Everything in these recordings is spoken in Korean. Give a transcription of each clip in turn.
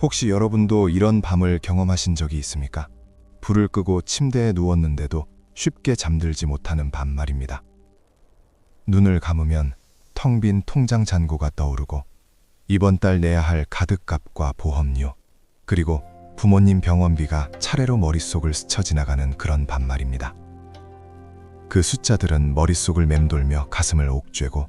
혹시 여러분도 이런 밤을 경험하신 적이 있습니까? 불을 끄고 침대에 누웠는데도 쉽게 잠들지 못하는 밤 말입니다. 눈을 감으면 텅 빈 통장 잔고가 떠오르고 이번 달 내야 할 가득값과 보험료, 그리고 부모님 병원비가 차례로 머릿속을 스쳐 지나가는 그런 밤 말입니다. 그 숫자들은 머릿속을 맴돌며 가슴을 옥죄고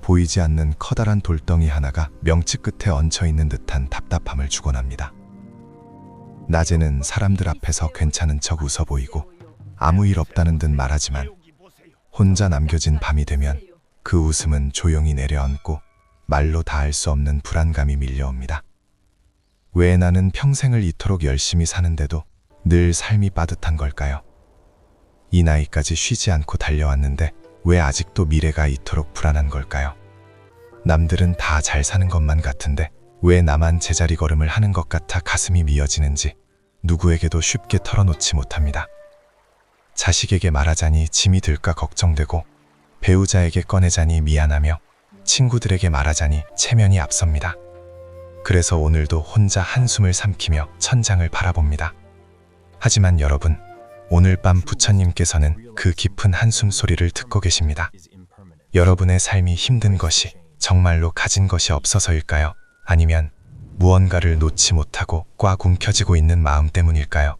보이지 않는 커다란 돌덩이 하나가 명치 끝에 얹혀있는 듯한 답답함을 주곤 합니다. 낮에는 사람들 앞에서 괜찮은 척 웃어 보이고 아무 일 없다는 듯 말하지만 혼자 남겨진 밤이 되면 그 웃음은 조용히 내려앉고 말로 다 할 수 없는 불안감이 밀려옵니다. 왜 나는 평생을 이토록 열심히 사는데도 늘 삶이 빠듯한 걸까요? 이 나이까지 쉬지 않고 달려왔는데 왜 아직도 미래가 이토록 불안한 걸까요? 남들은 다 잘 사는 것만 같은데 왜 나만 제자리 걸음을 하는 것 같아 가슴이 미어지는지 누구에게도 쉽게 털어놓지 못합니다. 자식에게 말하자니 짐이 들까 걱정되고 배우자에게 꺼내자니 미안하며 친구들에게 말하자니 체면이 앞섭니다. 그래서 오늘도 혼자 한숨을 삼키며 천장을 바라봅니다. 하지만 여러분, 오늘 밤 부처님께서는 그 깊은 한숨 소리를 듣고 계십니다. 여러분의 삶이 힘든 것이 정말로 가진 것이 없어서일까요? 아니면 무언가를 놓지 못하고 꽉 움켜쥐고 있는 마음 때문일까요?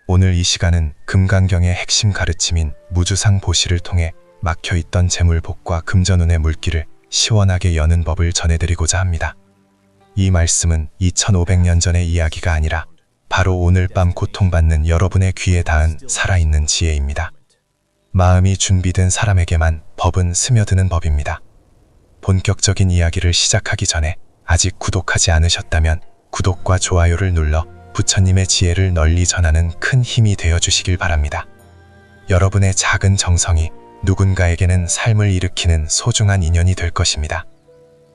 오늘 이 시간은 금강경의 핵심 가르침인 무주상 보시를 통해 막혀있던 재물복과 금전운의 물길을 시원하게 여는 법을 전해드리고자 합니다. 이 말씀은 2500년 전의 이야기가 아니라 바로 오늘 밤 고통받는 여러분의 귀에 닿은 살아있는 지혜입니다. 마음이 준비된 사람에게만 법은 스며드는 법입니다. 본격적인 이야기를 시작하기 전에 아직 구독하지 않으셨다면 구독과 좋아요를 눌러 부처님의 지혜를 널리 전하는 큰 힘이 되어주시길 바랍니다. 여러분의 작은 정성이 누군가에게는 삶을 일으키는 소중한 인연이 될 것입니다.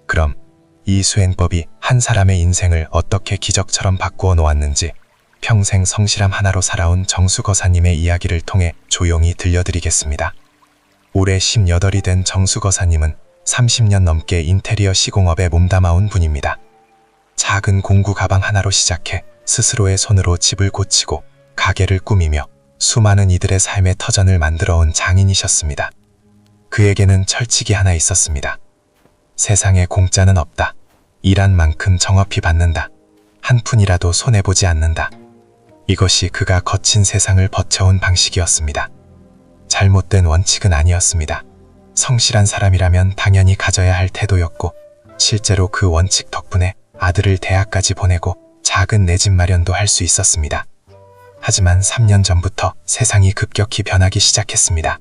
그럼 이 수행법이 한 사람의 인생을 어떻게 기적처럼 바꾸어 놓았는지 평생 성실함 하나로 살아온 정수거사님의 이야기를 통해 조용히 들려드리겠습니다. 올해 18이 된 정수거사님은 30년 넘게 인테리어 시공업에 몸담아온 분입니다. 작은 공구 가방 하나로 시작해 스스로의 손으로 집을 고치고 가게를 꾸미며 수많은 이들의 삶의 터전을 만들어온 장인이셨습니다. 그에게는 철칙이 하나 있었습니다. 세상에 공짜는 없다. 일한 만큼 정확히 받는다. 한 푼이라도 손해보지 않는다. 이것이 그가 거친 세상을 버텨온 방식이었습니다. 잘못된 원칙은 아니었습니다. 성실한 사람이라면 당연히 가져야 할 태도였고 실제로 그 원칙 덕분에 아들을 대학까지 보내고 작은 내 집 마련도 할 수 있었습니다. 하지만 3년 전부터 세상이 급격히 변하기 시작했습니다.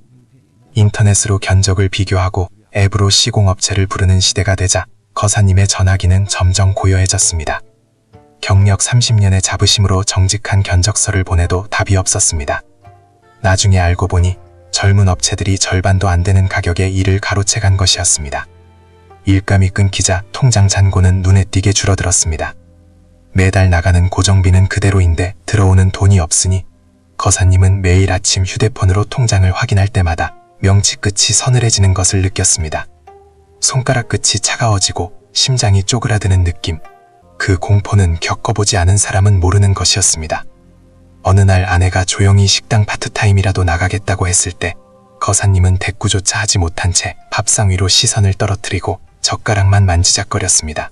인터넷으로 견적을 비교하고 앱으로 시공업체를 부르는 시대가 되자 거사님의 전화기는 점점 고요해졌습니다. 경력 30년의 자부심으로 정직한 견적서를 보내도 답이 없었습니다. 나중에 알고 보니 젊은 업체들이 절반도 안 되는 가격에 일을 가로채간 것이었습니다. 일감이 끊기자 통장 잔고는 눈에 띄게 줄어들었습니다. 매달 나가는 고정비는 그대로인데 들어오는 돈이 없으니 거사님은 매일 아침 휴대폰으로 통장을 확인할 때마다 명치 끝이 서늘해지는 것을 느꼈습니다. 손가락 끝이 차가워지고 심장이 쪼그라드는 느낌. 그 공포는 겪어보지 않은 사람은 모르는 것이었습니다. 어느 날 아내가 조용히 식당 파트타임이라도 나가겠다고 했을 때 거사님은 대꾸조차 하지 못한 채 밥상 위로 시선을 떨어뜨리고 젓가락만 만지작거렸습니다.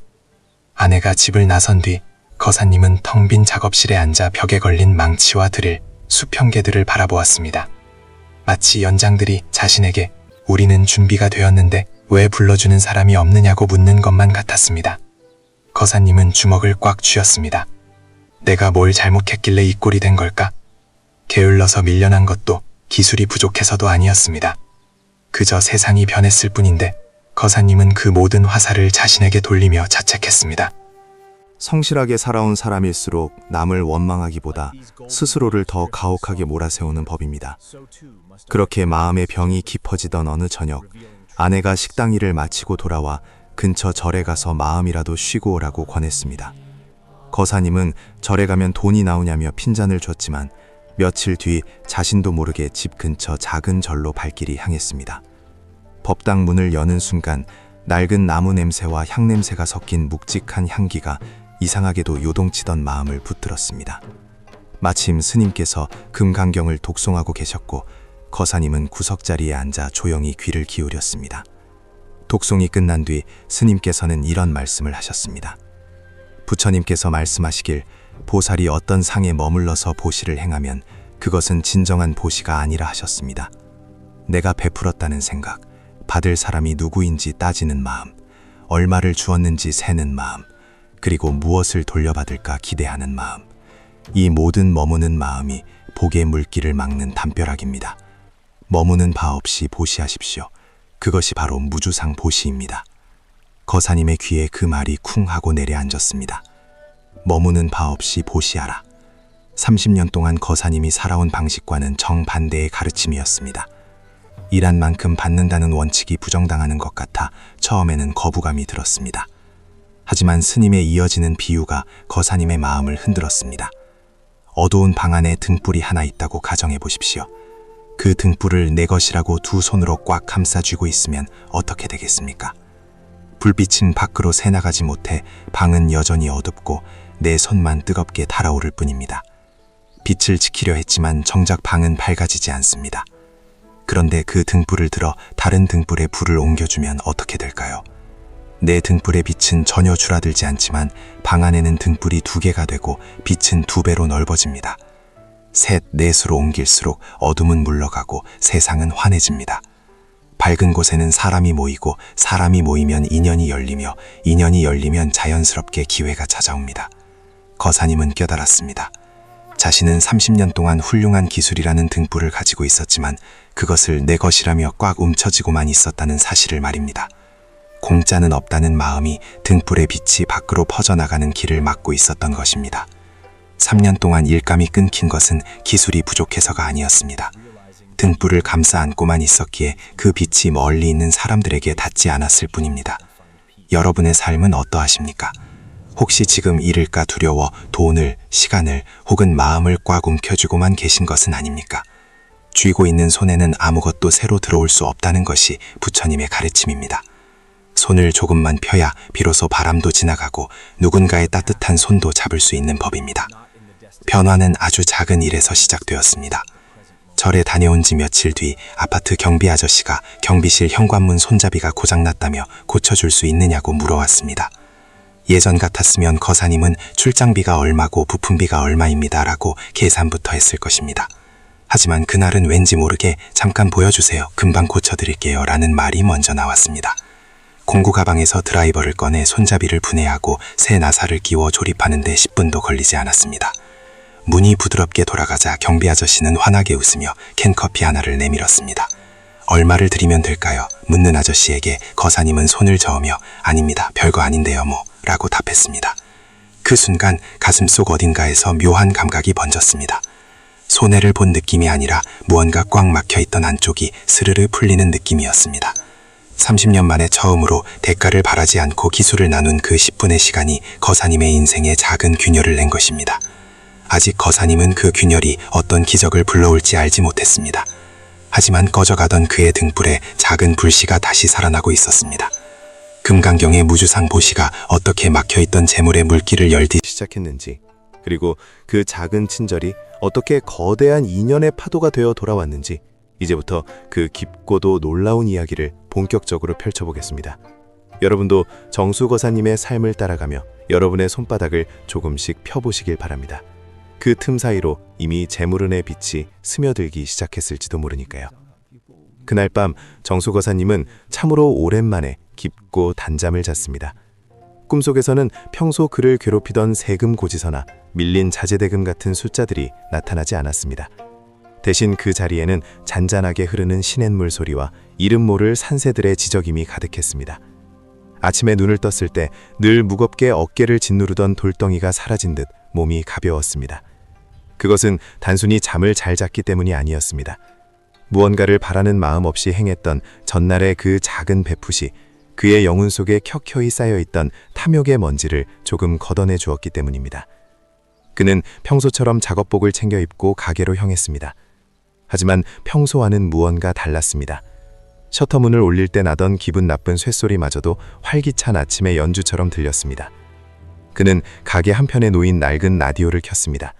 아내가 집을 나선 뒤 거사님은 텅 빈 작업실에 앉아 벽에 걸린 망치와 드릴, 수평개들을 바라보았습니다. 마치 연장들이 자신에게 우리는 준비가 되었는데 왜 불러주는 사람이 없느냐고 묻는 것만 같았습니다. 거사님은 주먹을 꽉 쥐었습니다. 내가 뭘 잘못했길래 이 꼴이 된 걸까? 게을러서 밀려난 것도 기술이 부족해서도 아니었습니다. 그저 세상이 변했을 뿐인데 거사님은 그 모든 화살을 자신에게 돌리며 자책했습니다. 성실하게 살아온 사람일수록 남을 원망하기보다 스스로를 더 가혹하게 몰아세우는 법입니다. 그렇게 마음의 병이 깊어지던 어느 저녁, 아내가 식당 일을 마치고 돌아와 근처 절에 가서 마음이라도 쉬고 오라고 권했습니다. 거사님은 절에 가면 돈이 나오냐며 핀잔을 줬지만 며칠 뒤 자신도 모르게 집 근처 작은 절로 발길이 향했습니다. 법당 문을 여는 순간 낡은 나무 냄새와 향 냄새가 섞인 묵직한 향기가 이상하게도 요동치던 마음을 붙들었습니다. 마침 스님께서 금강경을 독송하고 계셨고 거사님은 구석자리에 앉아 조용히 귀를 기울였습니다. 독송이 끝난 뒤 스님께서는 이런 말씀을 하셨습니다. 부처님께서 말씀하시길 보살이 어떤 상에 머물러서 보시를 행하면 그것은 진정한 보시가 아니라 하셨습니다. 내가 베풀었다는 생각, 받을 사람이 누구인지 따지는 마음, 얼마를 주었는지 세는 마음, 그리고 무엇을 돌려받을까 기대하는 마음, 이 모든 머무는 마음이 복의 물길을 막는 담벼락입니다. 머무는 바 없이 보시하십시오. 그것이 바로 무주상 보시입니다. 거사님의 귀에 그 말이 쿵 하고 내려앉았습니다. 머무는 바 없이 보시하라. 30년 동안 거사님이 살아온 방식과는 정반대의 가르침이었습니다. 일한 만큼 받는다는 원칙이 부정당하는 것 같아 처음에는 거부감이 들었습니다. 하지만 스님의 이어지는 비유가 거사님의 마음을 흔들었습니다. 어두운 방 안에 등불이 하나 있다고 가정해 보십시오. 그 등불을 내 것이라고 두 손으로 꽉 감싸 쥐고 있으면 어떻게 되겠습니까? 불빛은 밖으로 새나가지 못해 방은 여전히 어둡고 내 손만 뜨겁게 달아오를 뿐입니다. 빛을 지키려 했지만 정작 방은 밝아지지 않습니다. 그런데 그 등불을 들어 다른 등불에 불을 옮겨주면 어떻게 될까요? 내 등불의 빛은 전혀 줄어들지 않지만 방 안에는 등불이 2개가 되고 빛은 2배로 넓어집니다. 셋, 넷으로 옮길수록 어둠은 물러가고 세상은 환해집니다. 밝은 곳에는 사람이 모이고 사람이 모이면 인연이 열리며 인연이 열리면 자연스럽게 기회가 찾아옵니다. 거사님은 깨달았습니다. 자신은 30년 동안 훌륭한 기술이라는 등불을 가지고 있었지만 그것을 내 것이라며 꽉 움켜쥐고만 있었다는 사실을 말입니다. 공짜는 없다는 마음이 등불의 빛이 밖으로 퍼져나가는 길을 막고 있었던 것입니다. 3년 동안 일감이 끊긴 것은 기술이 부족해서가 아니었습니다. 등불을 감싸 안고만 있었기에 그 빛이 멀리 있는 사람들에게 닿지 않았을 뿐입니다. 여러분의 삶은 어떠하십니까? 혹시 지금 잃을까 두려워 돈을, 시간을 혹은 마음을 꽉 움켜쥐고만 계신 것은 아닙니까? 쥐고 있는 손에는 아무것도 새로 들어올 수 없다는 것이 부처님의 가르침입니다. 손을 조금만 펴야 비로소 바람도 지나가고 누군가의 따뜻한 손도 잡을 수 있는 법입니다. 변화는 아주 작은 일에서 시작되었습니다. 절에 다녀온 지 며칠 뒤 아파트 경비 아저씨가 경비실 현관문 손잡이가 고장났다며 고쳐줄 수 있느냐고 물어왔습니다. 예전 같았으면 거사님은 출장비가 얼마고 부품비가 얼마입니다 라고 계산부터 했을 것입니다. 하지만 그날은 왠지 모르게 잠깐 보여주세요. 금방 고쳐드릴게요 라는 말이 먼저 나왔습니다. 공구 가방에서 드라이버를 꺼내 손잡이를 분해하고 새 나사를 끼워 조립하는 데 10분도 걸리지 않았습니다. 문이 부드럽게 돌아가자 경비 아저씨는 환하게 웃으며 캔커피 하나를 내밀었습니다. 얼마를 드리면 될까요? 묻는 아저씨에게 거사님은 손을 저으며 아닙니다. 별거 아닌데요 뭐 라고 답했습니다. 그 순간 가슴속 어딘가에서 묘한 감각이 번졌습니다. 손해를 본 느낌이 아니라 무언가 꽉 막혀있던 안쪽이 스르르 풀리는 느낌이었습니다. 30년 만에 처음으로 대가를 바라지 않고 기술을 나눈 그 10분의 시간이 거사님의 인생에 작은 균열을 낸 것입니다. 아직 거사님은 그 균열이 어떤 기적을 불러올지 알지 못했습니다. 하지만 꺼져가던 그의 등불에 작은 불씨가 다시 살아나고 있었습니다. 금강경의 무주상 보시가 어떻게 막혀있던 재물의 물길을 열기 시작했는지, 그리고 그 작은 친절이 어떻게 거대한 인연의 파도가 되어 돌아왔는지 이제부터 그 깊고도 놀라운 이야기를 본격적으로 펼쳐보겠습니다. 여러분도 정수거사님의 삶을 따라가며 여러분의 손바닥을 조금씩 펴보시길 바랍니다. 그 틈 사이로 이미 재물은의 빛이 스며들기 시작했을지도 모르니까요. 그날 밤 정수거사님은 참으로 오랜만에 깊고 단잠을 잤습니다. 꿈속에서는 평소 그를 괴롭히던 세금 고지서나 밀린 자재대금 같은 숫자들이 나타나지 않았습니다. 대신 그 자리에는 잔잔하게 흐르는 시냇물 소리와 이름 모를 산새들의 지저김이 가득했습니다. 아침에 눈을 떴을 때 늘 무겁게 어깨를 짓누르던 돌덩이가 사라진 듯 몸이 가벼웠습니다. 그것은 단순히 잠을 잘 잤기 때문이 아니었습니다. 무언가를 바라는 마음 없이 행했던 전날의 그 작은 베풋이 그의 영혼 속에 켜켜이 쌓여있던 탐욕의 먼지를 조금 걷어내 주었기 때문입니다. 그는 평소처럼 작업복을 챙겨 입고 가게로 향했습니다. 하지만 평소와는 무언가 달랐습니다. 셔터문을 올릴 때 나던 기분 나쁜 쇳소리마저도 활기찬 아침의 연주처럼 들렸습니다. 그는 가게 한편에 놓인 낡은 라디오를 켰습니다.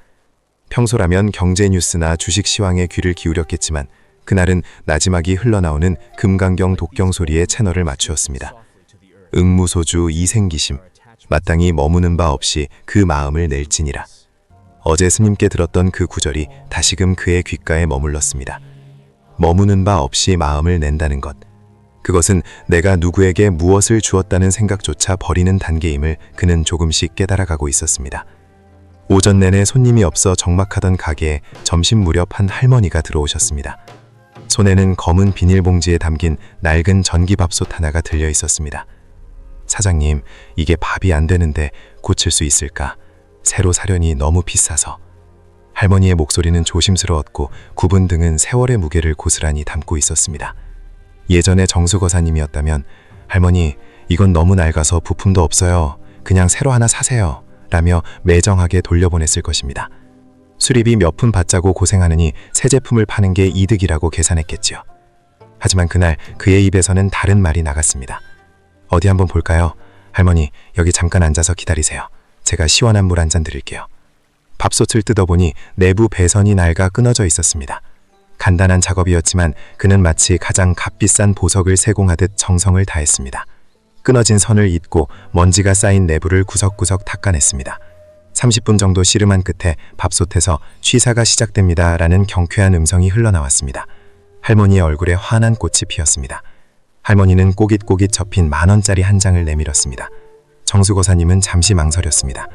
평소라면 경제 뉴스나 주식 시황에 귀를 기울였겠지만 그날은 나지막이 흘러나오는 금강경 독경 소리에 채널을 맞추었습니다. 응무소주 이생기심, 마땅히 머무는 바 없이 그 마음을 낼지니라. 어제 스님께 들었던 그 구절이 다시금 그의 귓가에 머물렀습니다. 머무는 바 없이 마음을 낸다는 것. 그것은 내가 누구에게 무엇을 주었다는 생각조차 버리는 단계임을 그는 조금씩 깨달아가고 있었습니다. 오전 내내 손님이 없어 적막하던 가게에 점심 무렵 한 할머니가 들어오셨습니다. 손에는 검은 비닐봉지에 담긴 낡은 전기밥솥 하나가 들려 있었습니다. 사장님, 이게 밥이 안 되는데 고칠 수 있을까? 새로 사려니 너무 비싸서. 할머니의 목소리는 조심스러웠고 굽은 등은 세월의 무게를 고스란히 담고 있었습니다. 예전에 정수거사님이었다면 할머니, 이건 너무 낡아서 부품도 없어요. 그냥 새로 하나 사세요. 라며 매정하게 돌려보냈을 것입니다. 수리비 몇 푼 받자고 고생하느니 새 제품을 파는 게 이득이라고 계산했겠지요. 하지만 그날 그의 입에서는 다른 말이 나갔습니다. 어디 한번 볼까요? 할머니, 여기 잠깐 앉아서 기다리세요. 제가 시원한 물 한 잔 드릴게요. 밥솥을 뜯어보니 내부 배선이 낡아 끊어져 있었습니다. 간단한 작업이었지만 그는 마치 가장 값비싼 보석을 세공하듯 정성을 다했습니다. 끊어진 선을 잇고 먼지가 쌓인 내부를 구석구석 닦아냈습니다. 30분 정도 씨름한 끝에 밥솥에서 취사가 시작됩니다 라는 경쾌한 음성이 흘러나왔습니다. 할머니의 얼굴에 환한 꽃이 피었습니다. 할머니는 꼬깃꼬깃 접힌 10,000원짜리 한 장을 내밀었습니다. 정수거사님은 잠시 망설였습니다.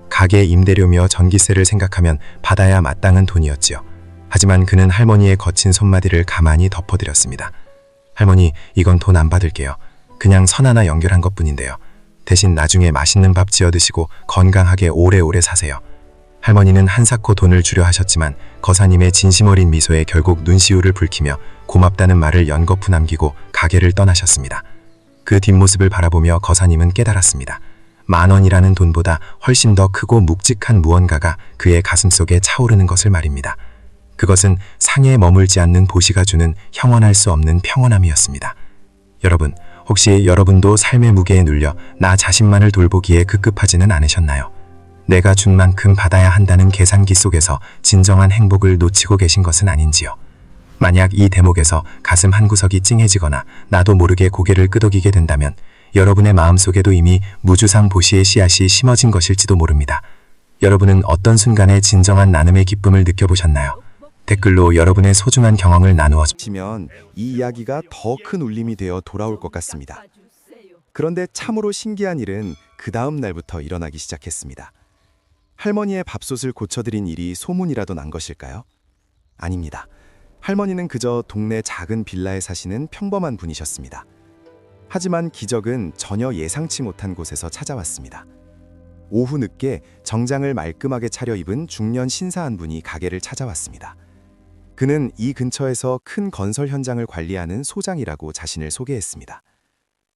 가게 임대료며 전기세를 생각하면 받아야 마땅한 돈이었지요. 하지만 그는 할머니의 거친 손마디를 가만히 덮어드렸습니다. 할머니, 이건 돈 안 받을게요. 그냥 선 하나 연결한 것뿐인데요. 대신 나중에 맛있는 밥 지어 드시고 건강하게 오래오래 사세요. 할머니는 한사코 돈을 주려 하셨지만 거사님의 진심 어린 미소에 결국 눈시울을 붉히며 고맙다는 말을 연거푸 남기고 가게를 떠나셨습니다. 그 뒷모습을 바라보며 거사님은 깨달았습니다. 10,000원이라는 돈보다 훨씬 더 크고 묵직한 무언가가 그의 가슴속에 차오르는 것을 말입니다. 그것은 상에 머물지 않는 보시가 주는 형언할 수 없는 평온함이었습니다. 여러분, 혹시 여러분도 삶의 무게에 눌려 나 자신만을 돌보기에 급급하지는 않으셨나요? 내가 준 만큼 받아야 한다는 계산기 속에서 진정한 행복을 놓치고 계신 것은 아닌지요? 만약 이 대목에서 가슴 한구석이 찡해지거나 나도 모르게 고개를 끄덕이게 된다면 여러분의 마음속에도 이미 무주상 보시의 씨앗이 심어진 것일지도 모릅니다. 여러분은 어떤 순간에 진정한 나눔의 기쁨을 느껴보셨나요? 댓글로 여러분의 소중한 경험을 나누어 시면 이 이야기가 더 큰 울림이 되어 돌아올 것 같습니다. 그런데 참으로 신기한 일은 그 다음 날부터 일어나기 시작했습니다. 할머니의 밥솥을 고쳐드린 일이 소문이라도 난 것일까요? 아닙니다. 할머니는 그저 동네 작은 빌라에 사시는 평범한 분이셨습니다. 하지만 기적은 전혀 예상치 못한 곳에서 찾아왔습니다. 오후 늦게 정장을 말끔하게 차려입은 중년 신사 한 분이 가게를 찾아왔습니다. 그는 이 근처에서 큰 건설 현장을 관리하는 소장이라고 자신을 소개했습니다.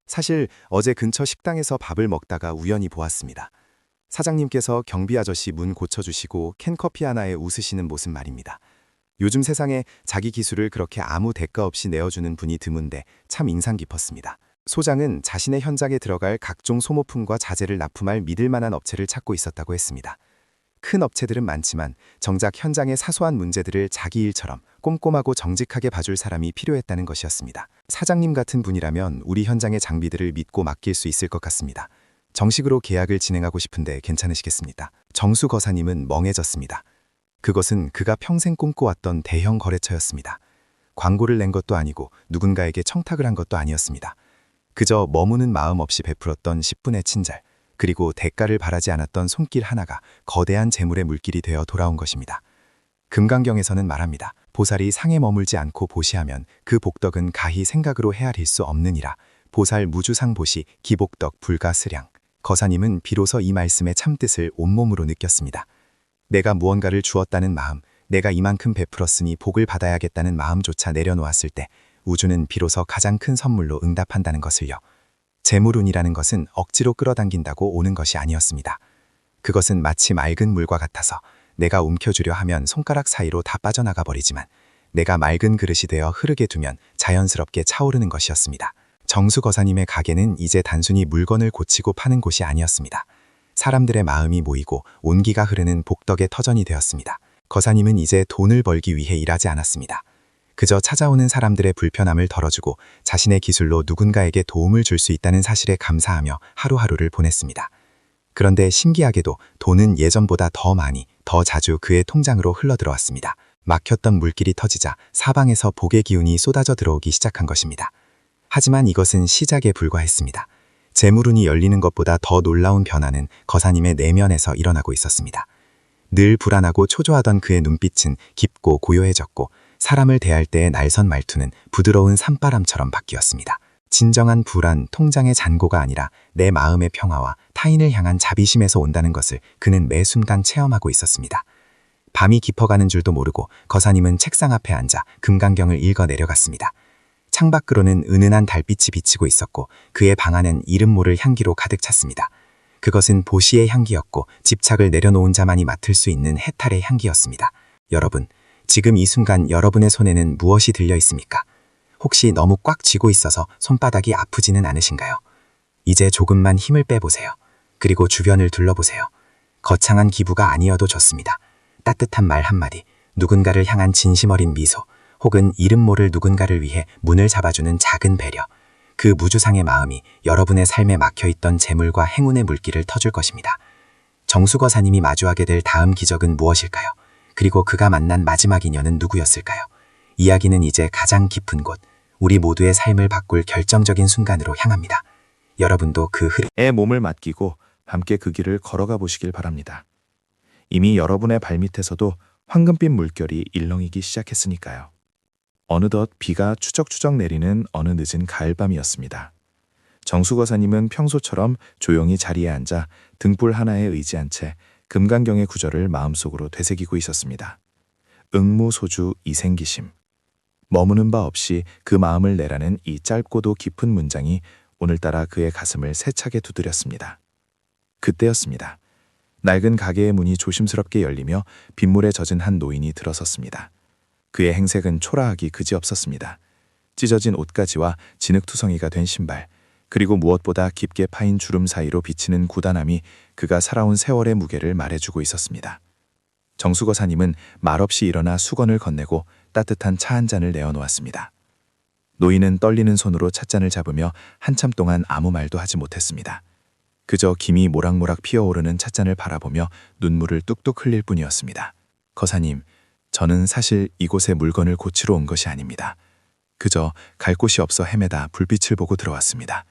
사실 어제 근처 식당에서 밥을 먹다가 우연히 보았습니다. 사장님께서 경비 아저씨 문 고쳐주시고 캔커피 하나에 웃으시는 모습 말입니다. 요즘 세상에 자기 기술을 그렇게 아무 대가 없이 내어주는 분이 드문데 참 인상 깊었습니다. 소장은 자신의 현장에 들어갈 각종 소모품과 자재를 납품할 믿을 만한 업체를 찾고 있었다고 했습니다. 큰 업체들은 많지만 정작 현장의 사소한 문제들을 자기 일처럼 꼼꼼하고 정직하게 봐줄 사람이 필요했다는 것이었습니다. 사장님 같은 분이라면 우리 현장의 장비들을 믿고 맡길 수 있을 것 같습니다. 정식으로 계약을 진행하고 싶은데 괜찮으시겠습니까? 정수 거사님은 멍해졌습니다. 그것은 그가 평생 꿈꿔왔던 대형 거래처였습니다. 광고를 낸 것도 아니고 누군가에게 청탁을 한 것도 아니었습니다. 그저 머무는 마음 없이 베풀었던 10분의 친절, 그리고 대가를 바라지 않았던 손길 하나가 거대한 재물의 물길이 되어 돌아온 것입니다. 금강경에서는 말합니다. 보살이 상에 머물지 않고 보시하면 그 복덕은 가히 생각으로 헤아릴 수 없느니라. 보살 무주상 보시 기복덕 불가스량. 거사님은 비로소 이 말씀의 참뜻을 온몸으로 느꼈습니다. 내가 무언가를 주었다는 마음, 내가 이만큼 베풀었으니 복을 받아야겠다는 마음조차 내려놓았을 때 우주는 비로소 가장 큰 선물로 응답한다는 것을요. 재물운이라는 것은 억지로 끌어당긴다고 오는 것이 아니었습니다. 그것은 마치 맑은 물과 같아서 내가 움켜주려 하면 손가락 사이로 다 빠져나가 버리지만 내가 맑은 그릇이 되어 흐르게 두면 자연스럽게 차오르는 것이었습니다. 정수 거사님의 가게는 이제 단순히 물건을 고치고 파는 곳이 아니었습니다. 사람들의 마음이 모이고 온기가 흐르는 복덕의 터전이 되었습니다. 거사님은 이제 돈을 벌기 위해 일하지 않았습니다. 그저 찾아오는 사람들의 불편함을 덜어주고 자신의 기술로 누군가에게 도움을 줄 수 있다는 사실에 감사하며 하루하루를 보냈습니다. 그런데 신기하게도 돈은 예전보다 더 많이, 더 자주 그의 통장으로 흘러들어왔습니다. 막혔던 물길이 터지자 사방에서 복의 기운이 쏟아져 들어오기 시작한 것입니다. 하지만 이것은 시작에 불과했습니다. 재물운이 열리는 것보다 더 놀라운 변화는 거사님의 내면에서 일어나고 있었습니다. 늘 불안하고 초조하던 그의 눈빛은 깊고 고요해졌고 사람을 대할 때의 날선 말투는 부드러운 산바람처럼 바뀌었습니다. 진정한 불안, 통장의 잔고가 아니라 내 마음의 평화와 타인을 향한 자비심에서 온다는 것을 그는 매 순간 체험하고 있었습니다. 밤이 깊어가는 줄도 모르고 거사님은 책상 앞에 앉아 금강경을 읽어 내려갔습니다. 창밖으로는 은은한 달빛이 비치고 있었고 그의 방 안은 이름 모를 향기로 가득 찼습니다. 그것은 보시의 향기였고 집착을 내려놓은 자만이 맡을 수 있는 해탈의 향기였습니다. 여러분, 지금 이 순간 여러분의 손에는 무엇이 들려 있습니까? 혹시 너무 꽉 쥐고 있어서 손바닥이 아프지는 않으신가요? 이제 조금만 힘을 빼보세요. 그리고 주변을 둘러보세요. 거창한 기부가 아니어도 좋습니다. 따뜻한 말 한마디, 누군가를 향한 진심 어린 미소, 혹은 이름 모를 누군가를 위해 문을 잡아주는 작은 배려. 그 무주상의 마음이 여러분의 삶에 막혀있던 재물과 행운의 물길을 터줄 것입니다. 정수거사님이 마주하게 될 다음 기적은 무엇일까요? 그리고 그가 만난 마지막 인연은 누구였을까요? 이야기는 이제 가장 깊은 곳, 우리 모두의 삶을 바꿀 결정적인 순간으로 향합니다. 여러분도 그 의 몸을 맡기고 함께 그 길을 걸어가 보시길 바랍니다. 이미 여러분의 발밑에서도 황금빛 물결이 일렁이기 시작했으니까요. 어느덧 비가 추적추적 내리는 어느 늦은 가을밤이었습니다. 정수거사님은 평소처럼 조용히 자리에 앉아 등불 하나에 의지한 채 금강경의 구절을 마음속으로 되새기고 있었습니다. 응무소주 이생기심. 머무는 바 없이 그 마음을 내라는 이 짧고도 깊은 문장이 오늘따라 그의 가슴을 세차게 두드렸습니다. 그때였습니다. 낡은 가게의 문이 조심스럽게 열리며 빗물에 젖은 한 노인이 들어섰습니다. 그의 행색은 초라하기 그지없었습니다. 찢어진 옷가지와 진흙투성이가 된 신발, 그리고 무엇보다 깊게 파인 주름 사이로 비치는 고단함이 그가 살아온 세월의 무게를 말해주고 있었습니다. 정수거사님은 말없이 일어나 수건을 건네고 따뜻한 차 한 잔을 내어놓았습니다. 노인은 떨리는 손으로 찻잔을 잡으며 한참 동안 아무 말도 하지 못했습니다. 그저 김이 모락모락 피어오르는 찻잔을 바라보며 눈물을 뚝뚝 흘릴 뿐이었습니다. 거사님, 저는 사실 이곳에 물건을 고치러 온 것이 아닙니다. 그저 갈 곳이 없어 헤매다 불빛을 보고 들어왔습니다.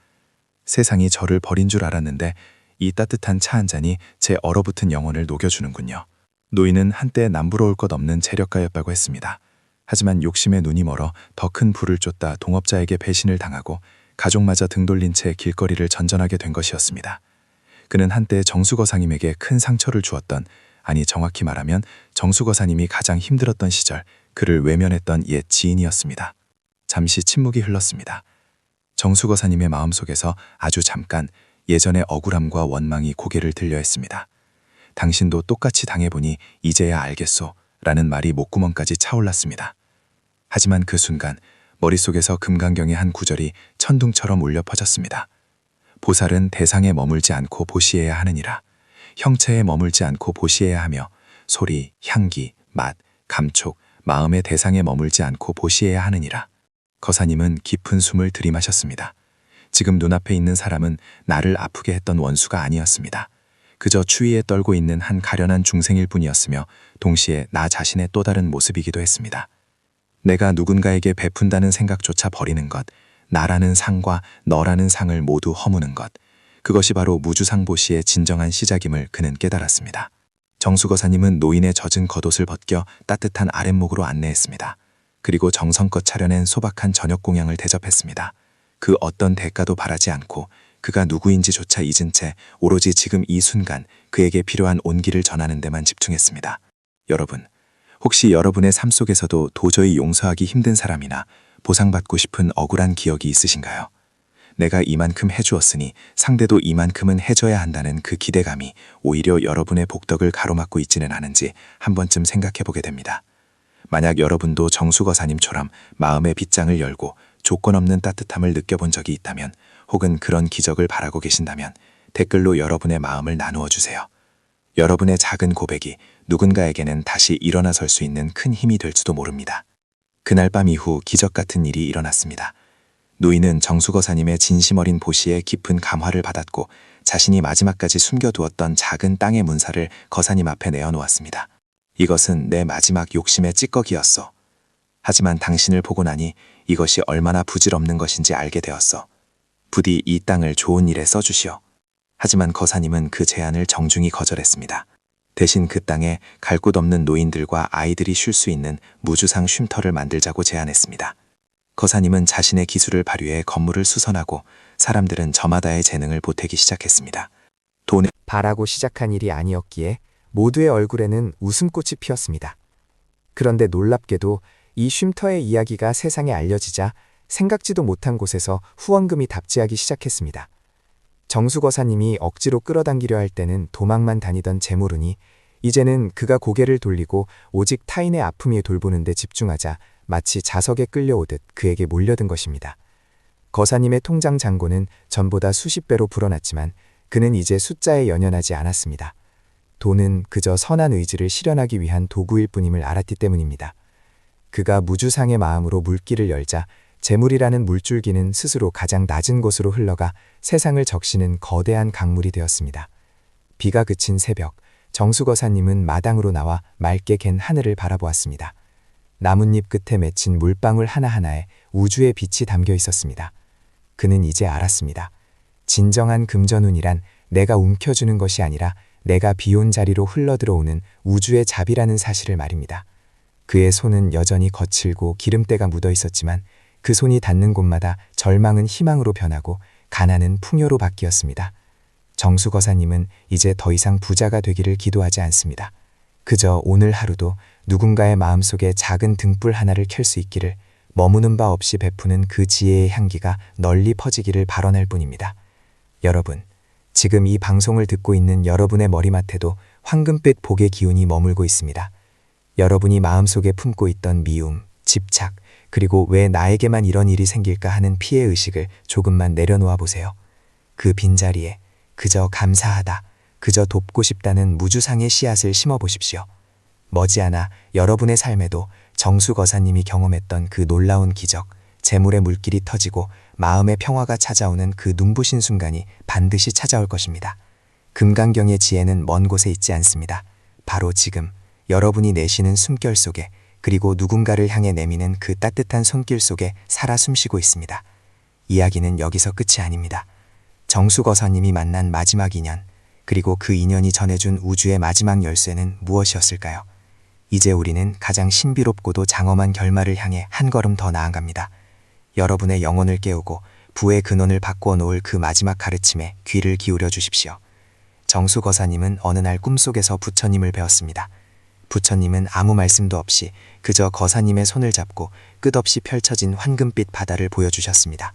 세상이 저를 버린 줄 알았는데 이 따뜻한 차 한 잔이 제 얼어붙은 영혼을 녹여주는군요. 노인은 한때 남부러울 것 없는 재력가였다고 했습니다. 하지만 욕심에 눈이 멀어 더 큰 부를 쫓다 동업자에게 배신을 당하고 가족마저 등 돌린 채 길거리를 전전하게 된 것이었습니다. 그는 한때 정수거사님에게 큰 상처를 주었던, 아니 정확히 말하면 정수거사님이 가장 힘들었던 시절 그를 외면했던 옛 지인이었습니다. 잠시 침묵이 흘렀습니다. 정수거사님의 마음속에서 아주 잠깐 예전의 억울함과 원망이 고개를 들려 했습니다. 당신도 똑같이 당해보니 이제야 알겠소 라는 말이 목구멍까지 차올랐습니다. 하지만 그 순간 머릿속에서 금강경의 한 구절이 천둥처럼 울려 퍼졌습니다. 보살은 대상에 머물지 않고 보시해야 하느니라. 형체에 머물지 않고 보시해야 하며 소리, 향기, 맛, 감촉, 마음의 대상에 머물지 않고 보시해야 하느니라. 거사님은 깊은 숨을 들이마셨습니다. 지금 눈앞에 있는 사람은 나를 아프게 했던 원수가 아니었습니다. 그저 추위에 떨고 있는 한 가련한 중생일 뿐이었으며 동시에 나 자신의 또 다른 모습이기도 했습니다. 내가 누군가에게 베푼다는 생각조차 버리는 것, 나라는 상과 너라는 상을 모두 허무는 것, 그것이 바로 무주상보시의 진정한 시작임을 그는 깨달았습니다. 정수거사님은 노인의 젖은 겉옷을 벗겨 따뜻한 아랫목으로 안내했습니다. 그리고 정성껏 차려낸 소박한 저녁 공양을 대접했습니다. 그 어떤 대가도 바라지 않고 그가 누구인지조차 잊은 채 오로지 지금 이 순간 그에게 필요한 온기를 전하는 데만 집중했습니다. 여러분, 혹시 여러분의 삶 속에서도 도저히 용서하기 힘든 사람이나 보상받고 싶은 억울한 기억이 있으신가요? 내가 이만큼 해주었으니 상대도 이만큼은 해줘야 한다는 그 기대감이 오히려 여러분의 복덕을 가로막고 있지는 않은지 한 번쯤 생각해보게 됩니다. 만약 여러분도 정수거사님처럼 마음의 빗장을 열고 조건 없는 따뜻함을 느껴본 적이 있다면, 혹은 그런 기적을 바라고 계신다면 댓글로 여러분의 마음을 나누어 주세요. 여러분의 작은 고백이 누군가에게는 다시 일어나 설 수 있는 큰 힘이 될지도 모릅니다. 그날 밤 이후 기적 같은 일이 일어났습니다. 노인은 정수거사님의 진심 어린 보시에 깊은 감화를 받았고 자신이 마지막까지 숨겨두었던 작은 땅의 문사를 거사님 앞에 내어놓았습니다. 이것은 내 마지막 욕심의 찌꺼기였어. 하지만 당신을 보고 나니 이것이 얼마나 부질없는 것인지 알게 되었어. 부디 이 땅을 좋은 일에 써주시오. 하지만 거사님은 그 제안을 정중히 거절했습니다. 대신 그 땅에 갈 곳 없는 노인들과 아이들이 쉴 수 있는 무주상 쉼터를 만들자고 제안했습니다. 거사님은 자신의 기술을 발휘해 건물을 수선하고 사람들은 저마다의 재능을 보태기 시작했습니다. 돈을 바라고 시작한 일이 아니었기에 모두의 얼굴에는 웃음꽃이 피었습니다. 그런데 놀랍게도 이 쉼터의 이야기가 세상에 알려지자 생각지도 못한 곳에서 후원금이 답지하기 시작했습니다. 정수거사님이 억지로 끌어당기려 할 때는 도망만 다니던 재물운이 이제는 그가 고개를 돌리고 오직 타인의 아픔이 돌보는 데 집중하자 마치 자석에 끌려오듯 그에게 몰려든 것입니다. 거사님의 통장 잔고는 전보다 수십 배로 불어났지만 그는 이제 숫자에 연연하지 않았습니다. 돈은 그저 선한 의지를 실현하기 위한 도구일 뿐임을 알았기 때문입니다. 그가 무주상의 마음으로 물길을 열자 재물이라는 물줄기는 스스로 가장 낮은 곳으로 흘러가 세상을 적시는 거대한 강물이 되었습니다. 비가 그친 새벽, 정수거사님은 마당으로 나와 맑게 갠 하늘을 바라보았습니다. 나뭇잎 끝에 맺힌 물방울 하나하나에 우주의 빛이 담겨 있었습니다. 그는 이제 알았습니다. 진정한 금전운이란 내가 움켜주는 것이 아니라 내가 비온 자리로 흘러들어오는 우주의 자비라는 사실을 말입니다. 그의 손은 여전히 거칠고 기름때가 묻어 있었지만 그 손이 닿는 곳마다 절망은 희망으로 변하고 가난은 풍요로 바뀌었습니다. 정수거사님은 이제 더 이상 부자가 되기를 기도하지 않습니다. 그저 오늘 하루도 누군가의 마음속에 작은 등불 하나를 켤 수 있기를, 머무는 바 없이 베푸는 그 지혜의 향기가 널리 퍼지기를 바라날 뿐입니다. 여러분, 지금 이 방송을 듣고 있는 여러분의 머리맡에도 황금빛 복의 기운이 머물고 있습니다. 여러분이 마음속에 품고 있던 미움, 집착, 그리고 왜 나에게만 이런 일이 생길까 하는 피해의식을 조금만 내려놓아 보세요. 그 빈자리에 그저 감사하다, 그저 돕고 싶다는 무주상의 씨앗을 심어보십시오. 머지않아 여러분의 삶에도 정수거사님이 경험했던 그 놀라운 기적, 재물의 물길이 터지고 마음의 평화가 찾아오는 그 눈부신 순간이 반드시 찾아올 것입니다. 금강경의 지혜는 먼 곳에 있지 않습니다. 바로 지금 여러분이 내쉬는 숨결 속에, 그리고 누군가를 향해 내미는 그 따뜻한 손길 속에 살아 숨쉬고 있습니다. 이야기는 여기서 끝이 아닙니다. 정수거사님이 만난 마지막 인연, 그리고 그 인연이 전해준 우주의 마지막 열쇠는 무엇이었을까요? 이제 우리는 가장 신비롭고도 장엄한 결말을 향해 한 걸음 더 나아갑니다. 여러분의 영혼을 깨우고 부의 근원을 바꾸어 놓을 그 마지막 가르침에 귀를 기울여 주십시오. 정수거사님은 어느 날 꿈속에서 부처님을 배웠습니다. 부처님은 아무 말씀도 없이 그저 거사님의 손을 잡고 끝없이 펼쳐진 황금빛 바다를 보여주셨습니다.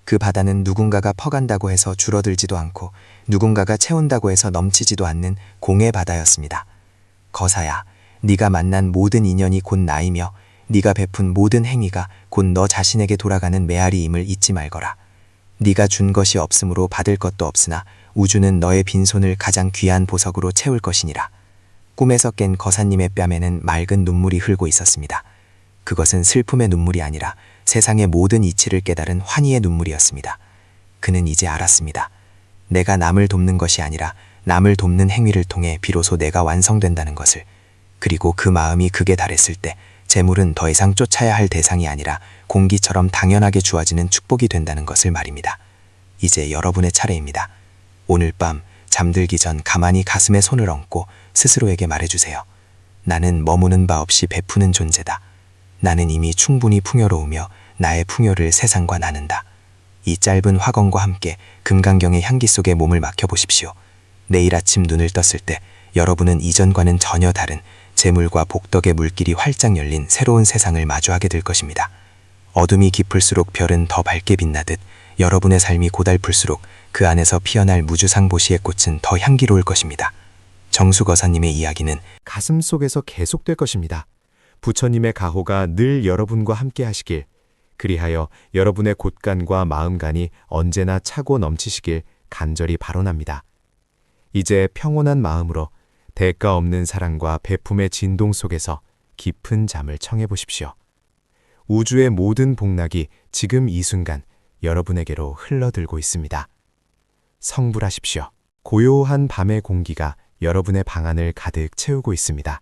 그 바다는 누군가가 퍼간다고 해서 줄어들지도 않고 누군가가 채운다고 해서 넘치지도 않는 공의 바다였습니다. 거사야, 네가 만난 모든 인연이 곧 나이며 네가 베푼 모든 행위가 곧 너 자신에게 돌아가는 메아리임을 잊지 말거라. 네가 준 것이 없으므로 받을 것도 없으나 우주는 너의 빈손을 가장 귀한 보석으로 채울 것이니라. 꿈에서 깬 거사님의 뺨에는 맑은 눈물이 흘고 있었습니다. 그것은 슬픔의 눈물이 아니라 세상의 모든 이치를 깨달은 환희의 눈물이었습니다. 그는 이제 알았습니다. 내가 남을 돕는 것이 아니라 남을 돕는 행위를 통해 비로소 내가 완성된다는 것을. 그리고 그 마음이 극에 달했을 때 재물은 더 이상 쫓아야 할 대상이 아니라 공기처럼 당연하게 주어지는 축복이 된다는 것을 말입니다. 이제 여러분의 차례입니다. 오늘 밤 잠들기 전 가만히 가슴에 손을 얹고 스스로에게 말해주세요. 나는 머무는 바 없이 베푸는 존재다. 나는 이미 충분히 풍요로우며 나의 풍요를 세상과 나눈다. 이 짧은 화건과 함께 금강경의 향기 속에 몸을 맡겨보십시오. 내일 아침 눈을 떴을 때 여러분은 이전과는 전혀 다른 재물과 복덕의 물길이 활짝 열린 새로운 세상을 마주하게 될 것입니다. 어둠이 깊을수록 별은 더 밝게 빛나듯 여러분의 삶이 고달플수록 그 안에서 피어날 무주상 보시의 꽃은 더 향기로울 것입니다. 정수거사님의 이야기는 가슴 속에서 계속될 것입니다. 부처님의 가호가 늘 여러분과 함께 하시길, 그리하여 여러분의 곳간과 마음간이 언제나 차고 넘치시길 간절히 발언합니다. 이제 평온한 마음으로 대가 없는 사랑과 베품의 진동 속에서 깊은 잠을 청해 보십시오. 우주의 모든 복락이 지금 이 순간 여러분에게로 흘러들고 있습니다. 성불하십시오. 고요한 밤의 공기가 여러분의 방안을 가득 채우고 있습니다.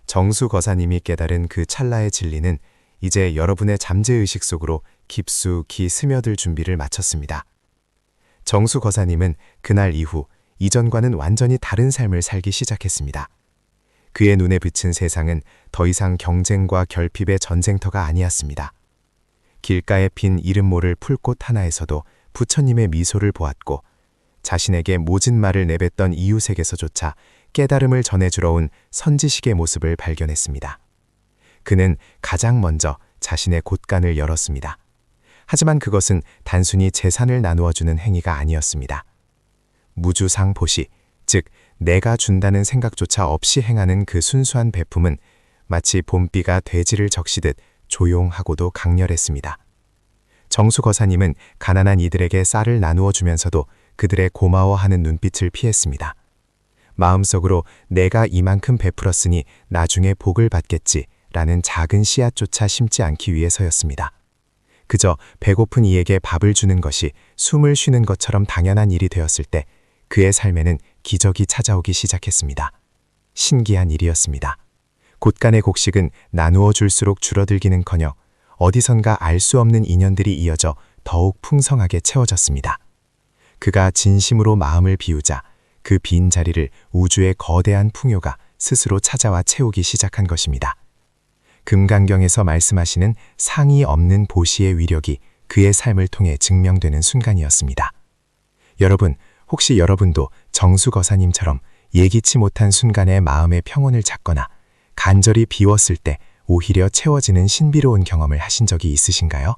정수 거사님이 깨달은 그 찰나의 진리는 이제 여러분의 잠재의식 속으로 깊숙이 스며들 준비를 마쳤습니다. 정수 거사님은 그날 이후 이전과는 완전히 다른 삶을 살기 시작했습니다. 그의 눈에 비친 세상은 더 이상 경쟁과 결핍의 전쟁터가 아니었습니다. 길가에 핀 이름 모를 풀꽃 하나에서도 부처님의 미소를 보았고 자신에게 모진 말을 내뱉던 이웃에게서조차 깨달음을 전해주러 온 선지식의 모습을 발견했습니다. 그는 가장 먼저 자신의 곳간을 열었습니다. 하지만 그것은 단순히 재산을 나누어주는 행위가 아니었습니다. 무주상 보시, 즉 내가 준다는 생각조차 없이 행하는 그 순수한 베품은 마치 봄비가 돼지를 적시듯 조용하고도 강렬했습니다. 정수 거사님은 가난한 이들에게 쌀을 나누어 주면서도 그들의 고마워하는 눈빛을 피했습니다. 마음속으로 내가 이만큼 베풀었으니 나중에 복을 받겠지라는 작은 씨앗조차 심지 않기 위해서였습니다. 그저 배고픈 이에게 밥을 주는 것이 숨을 쉬는 것처럼 당연한 일이 되었을 때 그의 삶에는 기적이 찾아오기 시작했습니다. 신기한 일이었습니다. 곳간의 곡식은 나누어 줄수록 줄어들기는커녕 어디선가 알 수 없는 인연들이 이어져 더욱 풍성하게 채워졌습니다. 그가 진심으로 마음을 비우자 그 빈 자리를 우주의 거대한 풍요가 스스로 찾아와 채우기 시작한 것입니다. 금강경에서 말씀하시는 상이 없는 보시의 위력이 그의 삶을 통해 증명되는 순간이었습니다. 여러분, 혹시 여러분도 정수 거사님처럼 예기치 못한 순간에 마음의 평온을 찾거나 간절히 비웠을 때 오히려 채워지는 신비로운 경험을 하신 적이 있으신가요?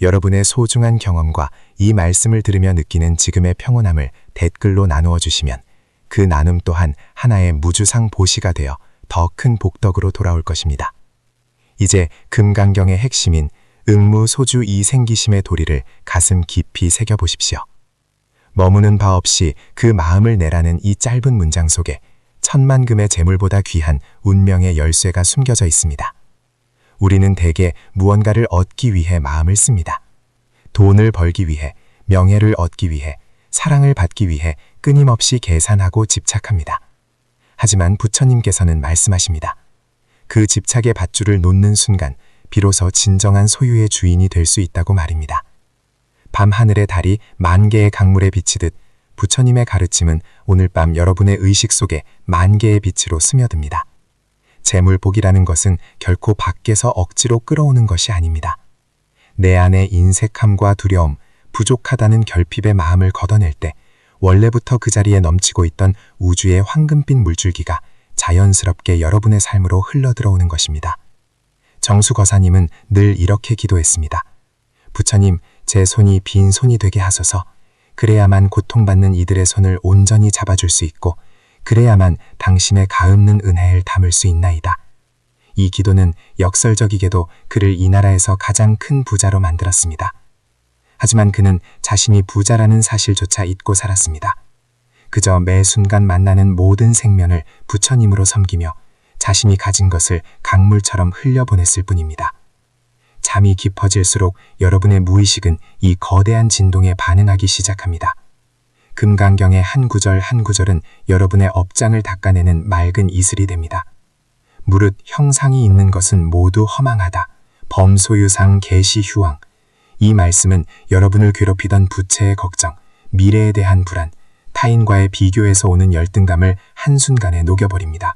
여러분의 소중한 경험과 이 말씀을 들으며 느끼는 지금의 평온함을 댓글로 나누어 주시면 그 나눔 또한 하나의 무주상 보시가 되어 더 큰 복덕으로 돌아올 것입니다. 이제 금강경의 핵심인 응무소주 이생기심의 도리를 가슴 깊이 새겨보십시오. 머무는 바 없이 그 마음을 내라는 이 짧은 문장 속에 천만금의 재물보다 귀한 운명의 열쇠가 숨겨져 있습니다. 우리는 대개 무언가를 얻기 위해 마음을 씁니다. 돈을 벌기 위해, 명예를 얻기 위해, 사랑을 받기 위해 끊임없이 계산하고 집착합니다. 하지만 부처님께서는 말씀하십니다. 그 집착의 밧줄을 놓는 순간 비로소 진정한 소유의 주인이 될 수 있다고 말입니다. 밤하늘의 달이 만 개의 강물에 비치듯 부처님의 가르침은 오늘 밤 여러분의 의식 속에 만 개의 빛으로 스며듭니다. 재물복이라는 것은 결코 밖에서 억지로 끌어오는 것이 아닙니다. 내 안의 인색함과 두려움, 부족하다는 결핍의 마음을 걷어낼 때 원래부터 그 자리에 넘치고 있던 우주의 황금빛 물줄기가 자연스럽게 여러분의 삶으로 흘러들어오는 것입니다. 정수 거사님은 늘 이렇게 기도했습니다. 부처님, 제 손이 빈 손이 되게 하소서. 그래야만 고통받는 이들의 손을 온전히 잡아줄 수 있고 그래야만 당신의 가없는 은혜를 담을 수 있나이다. 이 기도는 역설적이게도 그를 이 나라에서 가장 큰 부자로 만들었습니다. 하지만 그는 자신이 부자라는 사실조차 잊고 살았습니다. 그저 매 순간 만나는 모든 생면을 부처님으로 섬기며 자신이 가진 것을 강물처럼 흘려보냈을 뿐입니다. 잠이 깊어질수록 여러분의 무의식은 이 거대한 진동에 반응하기 시작합니다. 금강경의 한 구절 한 구절은 여러분의 업장을 닦아내는 맑은 이슬이 됩니다. 무릇 형상이 있는 것은 모두 허망하다. 범소유상 계시휴왕. 이 말씀은 여러분을 괴롭히던 부채의 걱정, 미래에 대한 불안, 타인과의 비교에서 오는 열등감을 한순간에 녹여버립니다.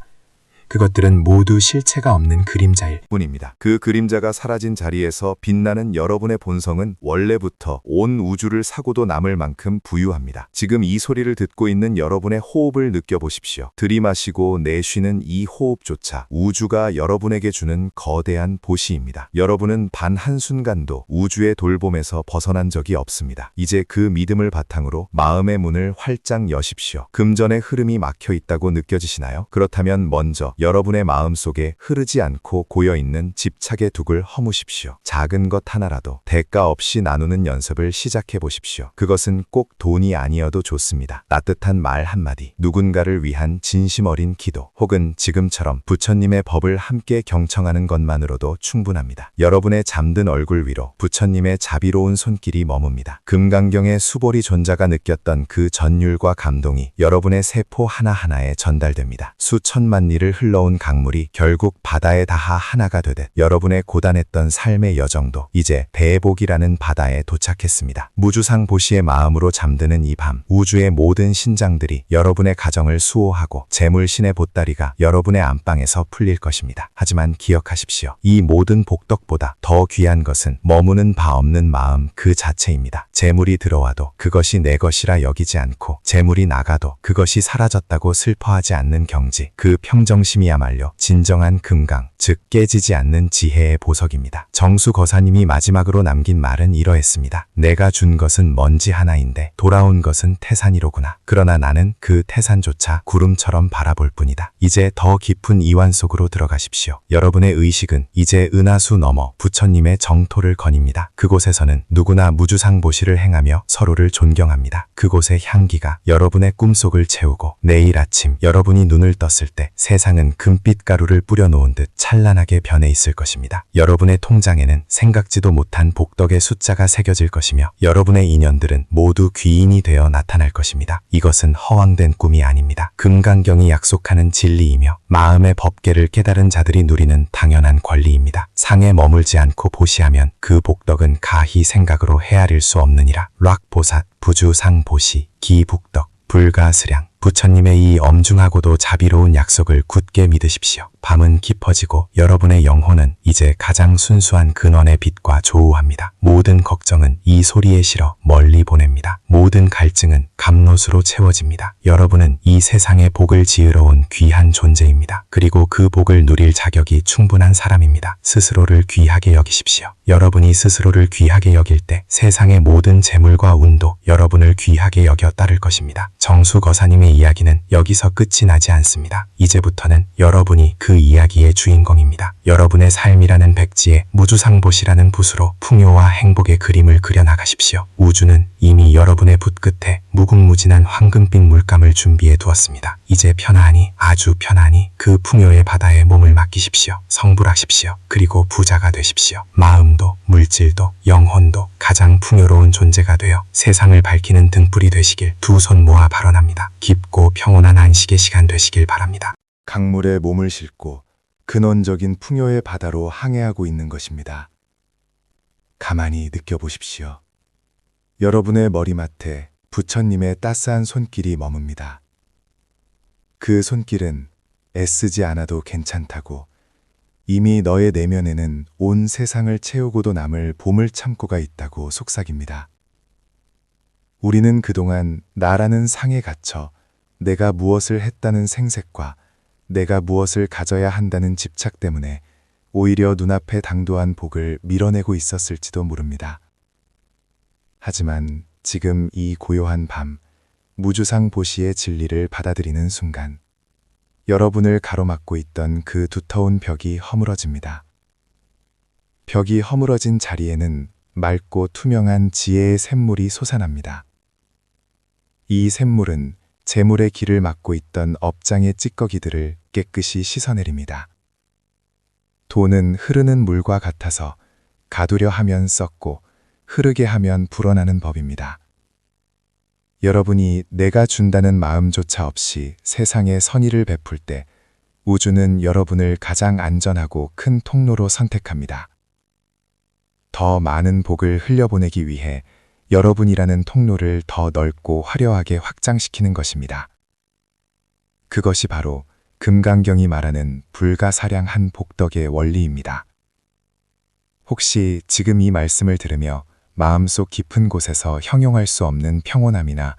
그것들은 모두 실체가 없는 그림자일 뿐입니다. 그 그림자가 사라진 자리에서 빛나는 여러분의 본성은 원래부터 온 우주를 사고도 남을 만큼 부유합니다. 지금 이 소리를 듣고 있는 여러분의 호흡을 느껴보십시오. 들이마시고 내쉬는 이 호흡조차 우주가 여러분에게 주는 거대한 보시입니다. 여러분은 단 한순간도 우주의 돌봄에서 벗어난 적이 없습니다. 이제 그 믿음을 바탕으로 마음의 문을 활짝 여십시오. 금전의 흐름이 막혀 있다고 느껴지시나요? 그렇다면 먼저 여러분의 마음속에 흐르지 않고 고여있는 집착의 둑을 허무십시오. 작은 것 하나라도 대가 없이 나누는 연습을 시작해 보십시오. 그것은 꼭 돈이 아니어도 좋습니다. 따뜻한 말 한마디, 누군가를 위한 진심 어린 기도, 혹은 지금처럼 부처님의 법을 함께 경청하는 것만으로도 충분합니다. 여러분의 잠든 얼굴 위로 부처님의 자비로운 손길이 머뭅니다. 금강경의 수보리 존자가 느꼈던 그 전율과 감동이 여러분의 세포 하나하나에 전달됩니다. 수천만 리를 흘러온 강물이 결국 바다에 닿아 하나가 되듯 여러분의 고단했던 삶의 여정도 이제 대복이라는 바다에 도착했습니다. 무주상 보시의 마음으로 잠드는 이 밤, 우주의 모든 신장들이 여러분의 가정을 수호하고 재물신의 보따리가 여러분의 안방에서 풀릴 것입니다. 하지만 기억하십시오. 이 모든 복덕보다 더 귀한 것은 머무는 바 없는 마음 그 자체입니다. 재물이 들어와도 그것이 내 것이라 여기지 않고 재물이 나가도 그것이 사라졌다고 슬퍼하지 않는 경지, 그 평정심이야말로 진정한 금강, 즉 깨지지 않는 지혜의 보석입니다. 정수 거사님이 마지막으로 남긴 말은 이러했습니다. 내가 준 것은 먼지 하나인데 돌아온 것은 태산이로구나. 그러나 나는 그 태산조차 구름처럼 바라볼 뿐이다. 이제 더 깊은 이완 속으로 들어가십시오. 여러분의 의식은 이제 은하수 넘어 부처님의 정토를 거닙니다. 그곳에서는 누구나 무주상보시를 행하며 서로를 존경합니다. 그곳의 향기가 여러분의 꿈속을 채우고 내일 아침 여러분이 눈을 떴을 때 세상은 금빛 가루를 뿌려놓은 듯 찬란하게 변해 있을 것입니다. 여러분의 통장에는 생각지도 못한 복덕의 숫자가 새겨질 것이며 여러분의 인연들은 모두 귀인이 되어 나타날 것입니다. 이것은 허황된 꿈이 아닙니다. 금강경이 약속하는 진리이며 마음의 법계를 깨달은 자들이 누리는 당연한 권리입니다. 상에 머물지 않고 보시하면 그 복덕은 가히 생각으로 헤아릴 수 없느니라. 락보삿, 부주상보시, 기북덕, 불가스량. 부처님의 이 엄중하고도 자비로운 약속을 굳게 믿으십시오. 밤은 깊어지고 여러분의 영혼은 이제 가장 순수한 근원의 빛과 조우합니다. 모든 걱정은 이 소리에 실어 멀리 보냅니다. 모든 갈증은 감롯으로 채워집니다. 여러분은 이 세상에 복을 지으러 온 귀한 존재입니다. 그리고 그 복을 누릴 자격이 충분한 사람입니다. 스스로를 귀하게 여기십시오. 여러분이 스스로를 귀하게 여길 때 세상의 모든 재물과 운도 여러분을 귀하게 여겨 따를 것입니다. 정수 거사님의 이야기는 여기서 끝이 나지 않습니다. 이제부터는 여러분이 그 이야기의 주인공입니다. 여러분의 삶이라는 백지에 무주상보시라는 붓으로 풍요와 행복의 그림을 그려나가십시오. 우주는 이미 여러분의 붓 끝에 무궁무진한 황금빛 물감을 준비해 두었습니다. 이제 편안히, 아주 편안히 그 풍요의 바다에 몸을 맡기십시오. 성불하십시오. 그리고 부자가 되십시오. 마음도, 물질도, 영혼도 가장 풍요로운 존재가 되어 세상을 밝히는 등불이 되시길 두 손 모아 발언합니다. 깊고 평온한 안식의 시간 되시길 바랍니다. 강물에 몸을 싣고 근원적인 풍요의 바다로 항해하고 있는 것입니다. 가만히 느껴보십시오. 여러분의 머리맡에 부처님의 따스한 손길이 머뭅니다. 그 손길은 애쓰지 않아도 괜찮다고, 이미 너의 내면에는 온 세상을 채우고도 남을 봄을 참고가 있다고 속삭입니다. 우리는 그동안 나라는 상에 갇혀 내가 무엇을 했다는 생색과 내가 무엇을 가져야 한다는 집착 때문에 오히려 눈앞에 당도한 복을 밀어내고 있었을지도 모릅니다. 하지만 지금 이 고요한 밤, 무주상 보시의 진리를 받아들이는 순간 여러분을 가로막고 있던 그 두터운 벽이 허물어집니다. 벽이 허물어진 자리에는 맑고 투명한 지혜의 샘물이 솟아납니다. 이 샘물은 재물의 길을 막고 있던 업장의 찌꺼기들을 깨끗이 씻어내립니다. 돈은 흐르는 물과 같아서 가두려 하면 썩고 흐르게 하면 불어나는 법입니다. 여러분이 내가 준다는 마음조차 없이 세상에 선의를 베풀 때 우주는 여러분을 가장 안전하고 큰 통로로 선택합니다. 더 많은 복을 흘려보내기 위해 여러분이라는 통로를 더 넓고 화려하게 확장시키는 것입니다. 그것이 바로 금강경이 말하는 불가사량한 복덕의 원리입니다. 혹시 지금 이 말씀을 들으며 마음속 깊은 곳에서 형용할 수 없는 평온함이나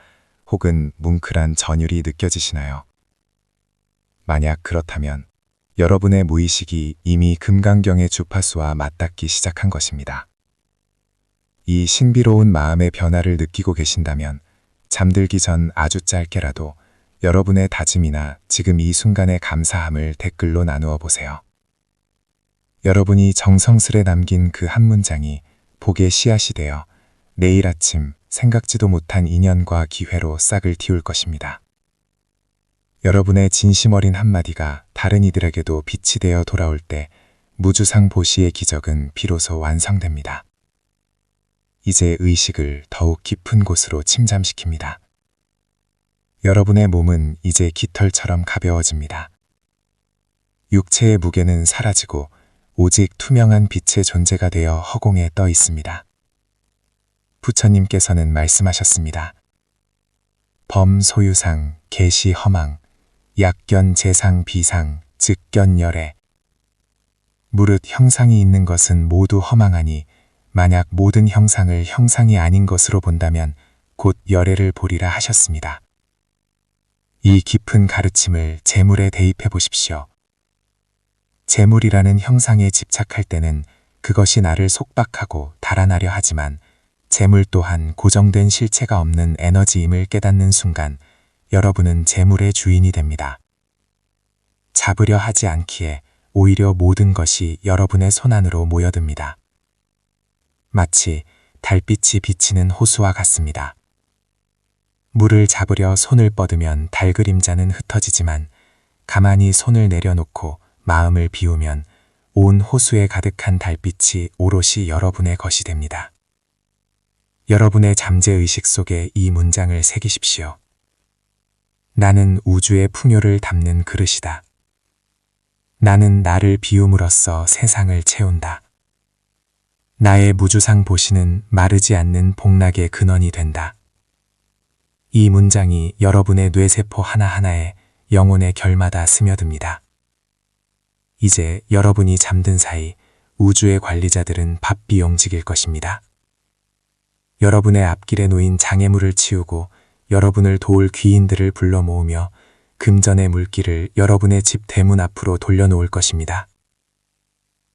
혹은 뭉클한 전율이 느껴지시나요? 만약 그렇다면 여러분의 무의식이 이미 금강경의 주파수와 맞닿기 시작한 것입니다. 이 신비로운 마음의 변화를 느끼고 계신다면 잠들기 전 아주 짧게라도 여러분의 다짐이나 지금 이 순간의 감사함을 댓글로 나누어 보세요. 여러분이 정성스레 남긴 그 한 문장이 복의 씨앗이 되어 내일 아침 생각지도 못한 인연과 기회로 싹을 틔울 것입니다. 여러분의 진심 어린 한마디가 다른 이들에게도 빛이 되어 돌아올 때 무주상 보시의 기적은 비로소 완성됩니다. 이제 의식을 더욱 깊은 곳으로 침잠시킵니다. 여러분의 몸은 이제 깃털처럼 가벼워집니다. 육체의 무게는 사라지고 오직 투명한 빛의 존재가 되어 허공에 떠 있습니다. 부처님께서는 말씀하셨습니다. 범 소유상, 계시 허망, 약견 재상 비상, 즉견 열애. 무릇 형상이 있는 것은 모두 허망하니 만약 모든 형상을 형상이 아닌 것으로 본다면 곧 열애를 보리라 하셨습니다. 이 깊은 가르침을 재물에 대입해 보십시오. 재물이라는 형상에 집착할 때는 그것이 나를 속박하고 달아나려 하지만 재물 또한 고정된 실체가 없는 에너지임을 깨닫는 순간 여러분은 재물의 주인이 됩니다. 잡으려 하지 않기에 오히려 모든 것이 여러분의 손안으로 모여듭니다. 마치 달빛이 비치는 호수와 같습니다. 물을 잡으려 손을 뻗으면 달 그림자는 흩어지지만 가만히 손을 내려놓고 마음을 비우면 온 호수에 가득한 달빛이 오롯이 여러분의 것이 됩니다. 여러분의 잠재의식 속에 이 문장을 새기십시오. 나는 우주의 풍요를 담는 그릇이다. 나는 나를 비움으로써 세상을 채운다. 나의 무주상 보시는 마르지 않는 복락의 근원이 된다. 이 문장이 여러분의 뇌세포 하나하나에 영혼의 결마다 스며듭니다. 이제 여러분이 잠든 사이 우주의 관리자들은 바삐 움직일 것입니다. 여러분의 앞길에 놓인 장애물을 치우고 여러분을 도울 귀인들을 불러 모으며 금전의 물길을 여러분의 집 대문 앞으로 돌려놓을 것입니다.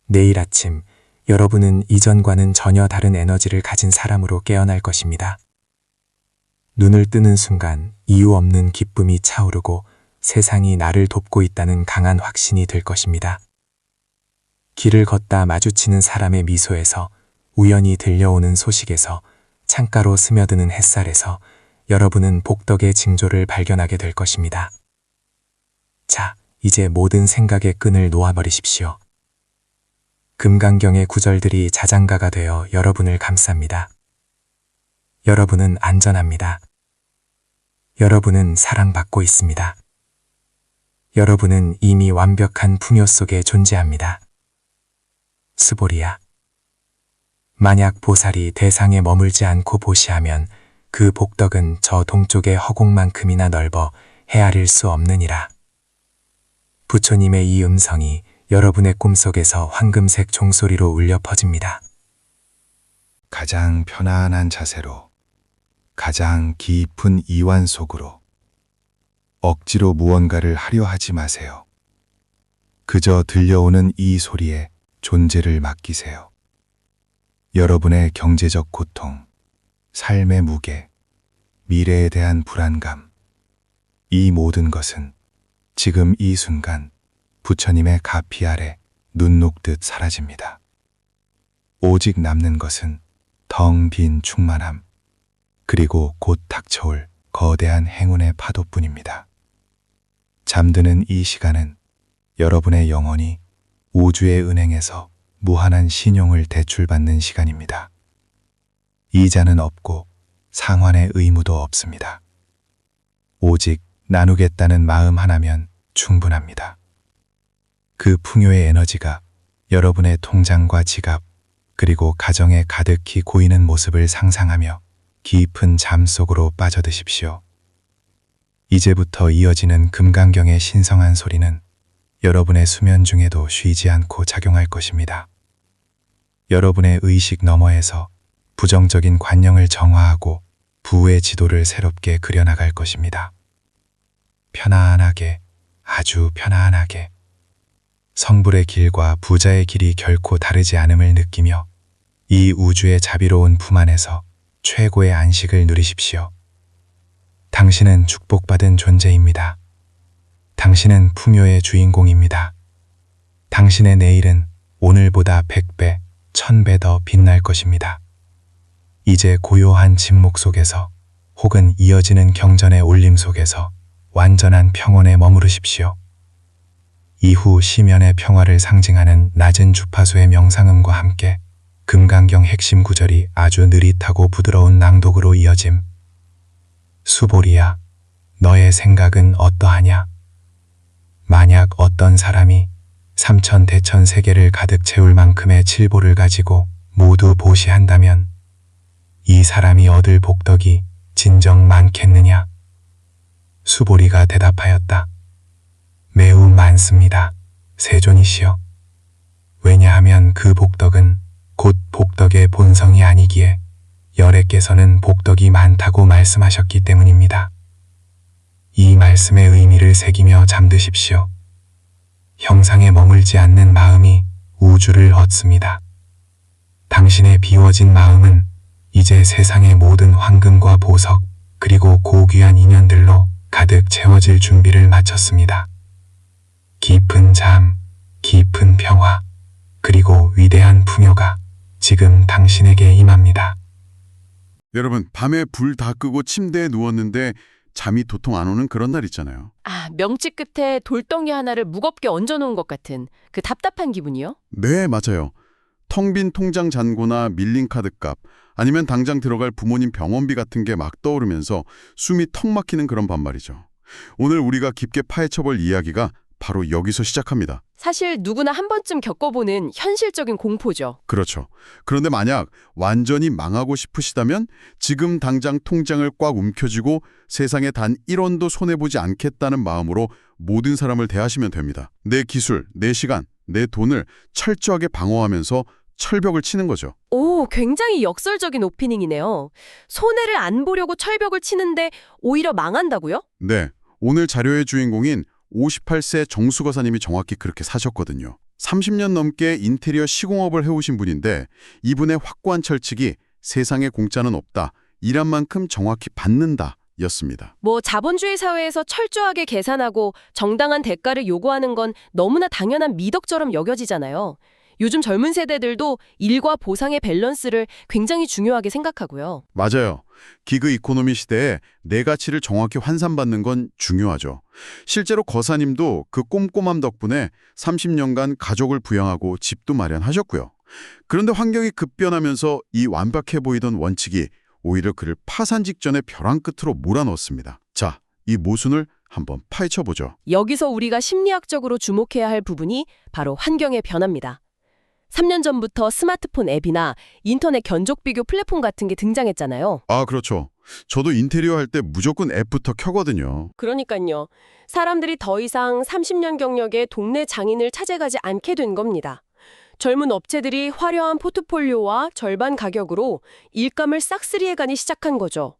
내일 아침 여러분은 이전과는 전혀 다른 에너지를 가진 사람으로 깨어날 것입니다. 눈을 뜨는 순간 이유 없는 기쁨이 차오르고 세상이 나를 돕고 있다는 강한 확신이 들 것입니다. 길을 걷다 마주치는 사람의 미소에서, 우연히 들려오는 소식에서, 창가로 스며드는 햇살에서 여러분은 복덕의 징조를 발견하게 될 것입니다. 자, 이제 모든 생각의 끈을 놓아버리십시오. 금강경의 구절들이 자장가가 되어 여러분을 감쌉니다. 여러분은 안전합니다. 여러분은 사랑받고 있습니다. 여러분은 이미 완벽한 풍요 속에 존재합니다. 스보리야. 만약 보살이 대상에 머물지 않고 보시하면 그 복덕은 저 동쪽의 허공만큼이나 넓어 헤아릴 수 없느니라. 부처님의 이 음성이 여러분의 꿈속에서 황금색 종소리로 울려 퍼집니다. 가장 편안한 자세로, 가장 깊은 이완 속으로 억지로 무언가를 하려 하지 마세요. 그저 들려오는 이 소리에 존재를 맡기세요. 여러분의 경제적 고통, 삶의 무게, 미래에 대한 불안감, 이 모든 것은 지금 이 순간 부처님의 가피 아래 눈 녹듯 사라집니다. 오직 남는 것은 텅 빈 충만함, 그리고 곧 닥쳐올 거대한 행운의 파도뿐입니다. 잠드는 이 시간은 여러분의 영혼이 우주의 은행에서 무한한 신용을 대출받는 시간입니다. 이자는 없고 상환의 의무도 없습니다. 오직 나누겠다는 마음 하나면 충분합니다. 그 풍요의 에너지가 여러분의 통장과 지갑, 그리고 가정에 가득히 고이는 모습을 상상하며 깊은 잠 속으로 빠져드십시오. 이제부터 이어지는 금강경의 신성한 소리는 여러분의 수면 중에도 쉬지 않고 작용할 것입니다. 여러분의 의식 너머에서 부정적인 관념을 정화하고 부의 지도를 새롭게 그려나갈 것입니다. 편안하게, 아주 편안하게. 성불의 길과 부자의 길이 결코 다르지 않음을 느끼며 이 우주의 자비로운 품 안에서 최고의 안식을 누리십시오. 당신은 축복받은 존재입니다. 당신은 풍요의 주인공입니다. 당신의 내일은 오늘보다 100배, 1000배 더 빛날 것입니다. 이제 고요한 침묵 속에서 혹은 이어지는 경전의 울림 속에서 완전한 평온에 머무르십시오. 이후 시면의 평화를 상징하는 낮은 주파수의 명상음과 함께 금강경 핵심 구절이 아주 느릿하고 부드러운 낭독으로 이어짐. 수보리야, 너의 생각은 어떠하냐? 만약 어떤 사람이 삼천대천 세계를 가득 채울 만큼의 칠보를 가지고 모두 보시한다면 이 사람이 얻을 복덕이 진정 많겠느냐? 수보리가 대답하였다. 매우 많습니다. 세존이시여. 왜냐하면 그 복덕은 곧 복덕의 본성이 아니기에 열애께서는 복덕이 많다고 말씀하셨기 때문입니다. 이 말씀의 의미를 새기며 잠드십시오. 형상에 머물지 않는 마음이 우주를 얻습니다. 당신의 비워진 마음은 이제 세상의 모든 황금과 보석 그리고 고귀한 인연들로 가득 채워질 준비를 마쳤습니다. 깊은 잠, 깊은 평화, 그리고 위대한 풍요가 지금 당신에게 임합니다. 여러분, 밤에 불 다 끄고 침대에 누웠는데 잠이 도통 안 오는 그런 날 있잖아요. 명치 끝에 돌덩이 하나를 무겁게 얹어놓은 것 같은 그 답답한 기분이요? 네, 맞아요. 텅 빈 통장 잔고나 밀린 카드값, 아니면 당장 들어갈 부모님 병원비 같은 게 막 떠오르면서 숨이 턱 막히는 그런 밤 말이죠. 오늘 우리가 깊게 파헤쳐볼 이야기가 바로 여기서 시작합니다. 사실 누구나 한 번쯤 겪어보는 현실적인 공포죠. 그렇죠. 그런데 만약 완전히 망하고 싶으시다면 지금 당장 통장을 꽉 움켜쥐고 세상에 단 1원도 손해보지 않겠다는 마음으로 모든 사람을 대하시면 됩니다. 내 기술, 내 시간, 내 돈을 철저하게 방어하면서 철벽을 치는 거죠. 오, 굉장히 역설적인 오프닝이네요. 손해를 안 보려고 철벽을 치는데 오히려 망한다고요? 네, 오늘 자료의 주인공인 58세 정수거사님이 정확히 그렇게 사셨거든요. 30년 넘게 인테리어 시공업을 해오신 분인데 이분의 확고한 철칙이 세상에 공짜는 없다, 일한 만큼 정확히 받는다 였습니다. 자본주의 사회에서 철저하게 계산하고 정당한 대가를 요구하는 건 너무나 당연한 미덕처럼 여겨지잖아요. 요즘 젊은 세대들도 일과 보상의 밸런스를 굉장히 중요하게 생각하고요. 맞아요. 기그 이코노미 시대에 내 가치를 정확히 환산받는 건 중요하죠. 실제로 거사님도 그 꼼꼼함 덕분에 30년간 가족을 부양하고 집도 마련하셨고요. 그런데 환경이 급변하면서 이 완벽해 보이던 원칙이 오히려 그를 파산 직전의 벼랑 끝으로 몰아넣었습니다. 자, 이 모순을 한번 파헤쳐보죠. 여기서 우리가 심리학적으로 주목해야 할 부분이 바로 환경의 변화입니다. 3년 전부터 스마트폰 앱이나 인터넷 견적 비교 플랫폼 같은 게 등장했잖아요. 아, 그렇죠. 저도 인테리어 할 때 무조건 앱부터 켜거든요. 그러니까요. 사람들이 더 이상 30년 경력의 동네 장인을 찾아가지 않게 된 겁니다. 젊은 업체들이 화려한 포트폴리오와 절반 가격으로 일감을 싹쓸이해가니 시작한 거죠.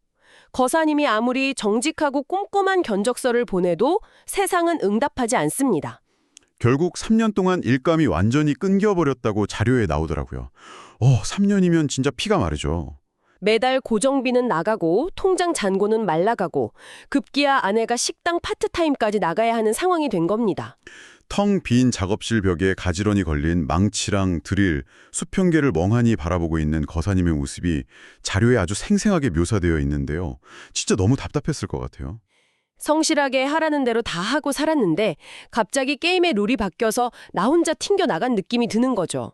거사님이 아무리 정직하고 꼼꼼한 견적서를 보내도 세상은 응답하지 않습니다. 결국 3년 동안 일감이 완전히 끊겨버렸다고 자료에 나오더라고요. 3년이면 진짜 피가 마르죠. 매달 고정비는 나가고 통장 잔고는 말라가고 급기야 아내가 식당 파트타임까지 나가야 하는 상황이 된 겁니다. 텅 빈 작업실 벽에 가지런히 걸린 망치랑 드릴, 수평계를 멍하니 바라보고 있는 거사님의 모습이 자료에 아주 생생하게 묘사되어 있는데요. 진짜 너무 답답했을 것 같아요. 성실하게 하라는 대로 다 하고 살았는데 갑자기 게임의 룰이 바뀌어서 나 혼자 튕겨나간 느낌이 드는 거죠.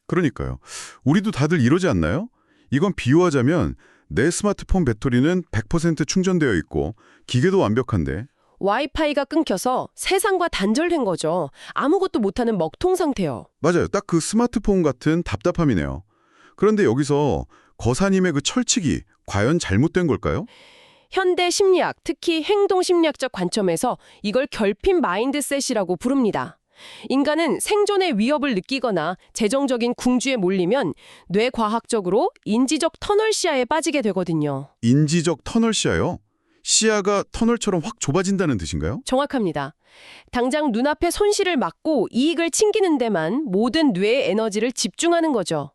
그러니까요. 우리도 다들 이러지 않나요? 이건 비유하자면 내 스마트폰 배터리는 100% 충전되어 있고 기계도 완벽한데 와이파이가 끊겨서 세상과 단절된 거죠. 아무것도 못하는 먹통 상태요. 맞아요. 딱 그 스마트폰 같은 답답함이네요. 그런데 여기서 거사님의 그 철칙이 과연 잘못된 걸까요? 현대 심리학, 특히 행동 심리학적 관점에서 이걸 결핍 마인드셋이라고 부릅니다. 인간은 생존의 위협을 느끼거나 재정적인 궁지에 몰리면 뇌과학적으로 인지적 터널 시야에 빠지게 되거든요. 인지적 터널 시야요? 시야가 터널처럼 확 좁아진다는 뜻인가요? 정확합니다. 당장 눈앞에 손실을 막고 이익을 챙기는 데만 모든 뇌의 에너지를 집중하는 거죠.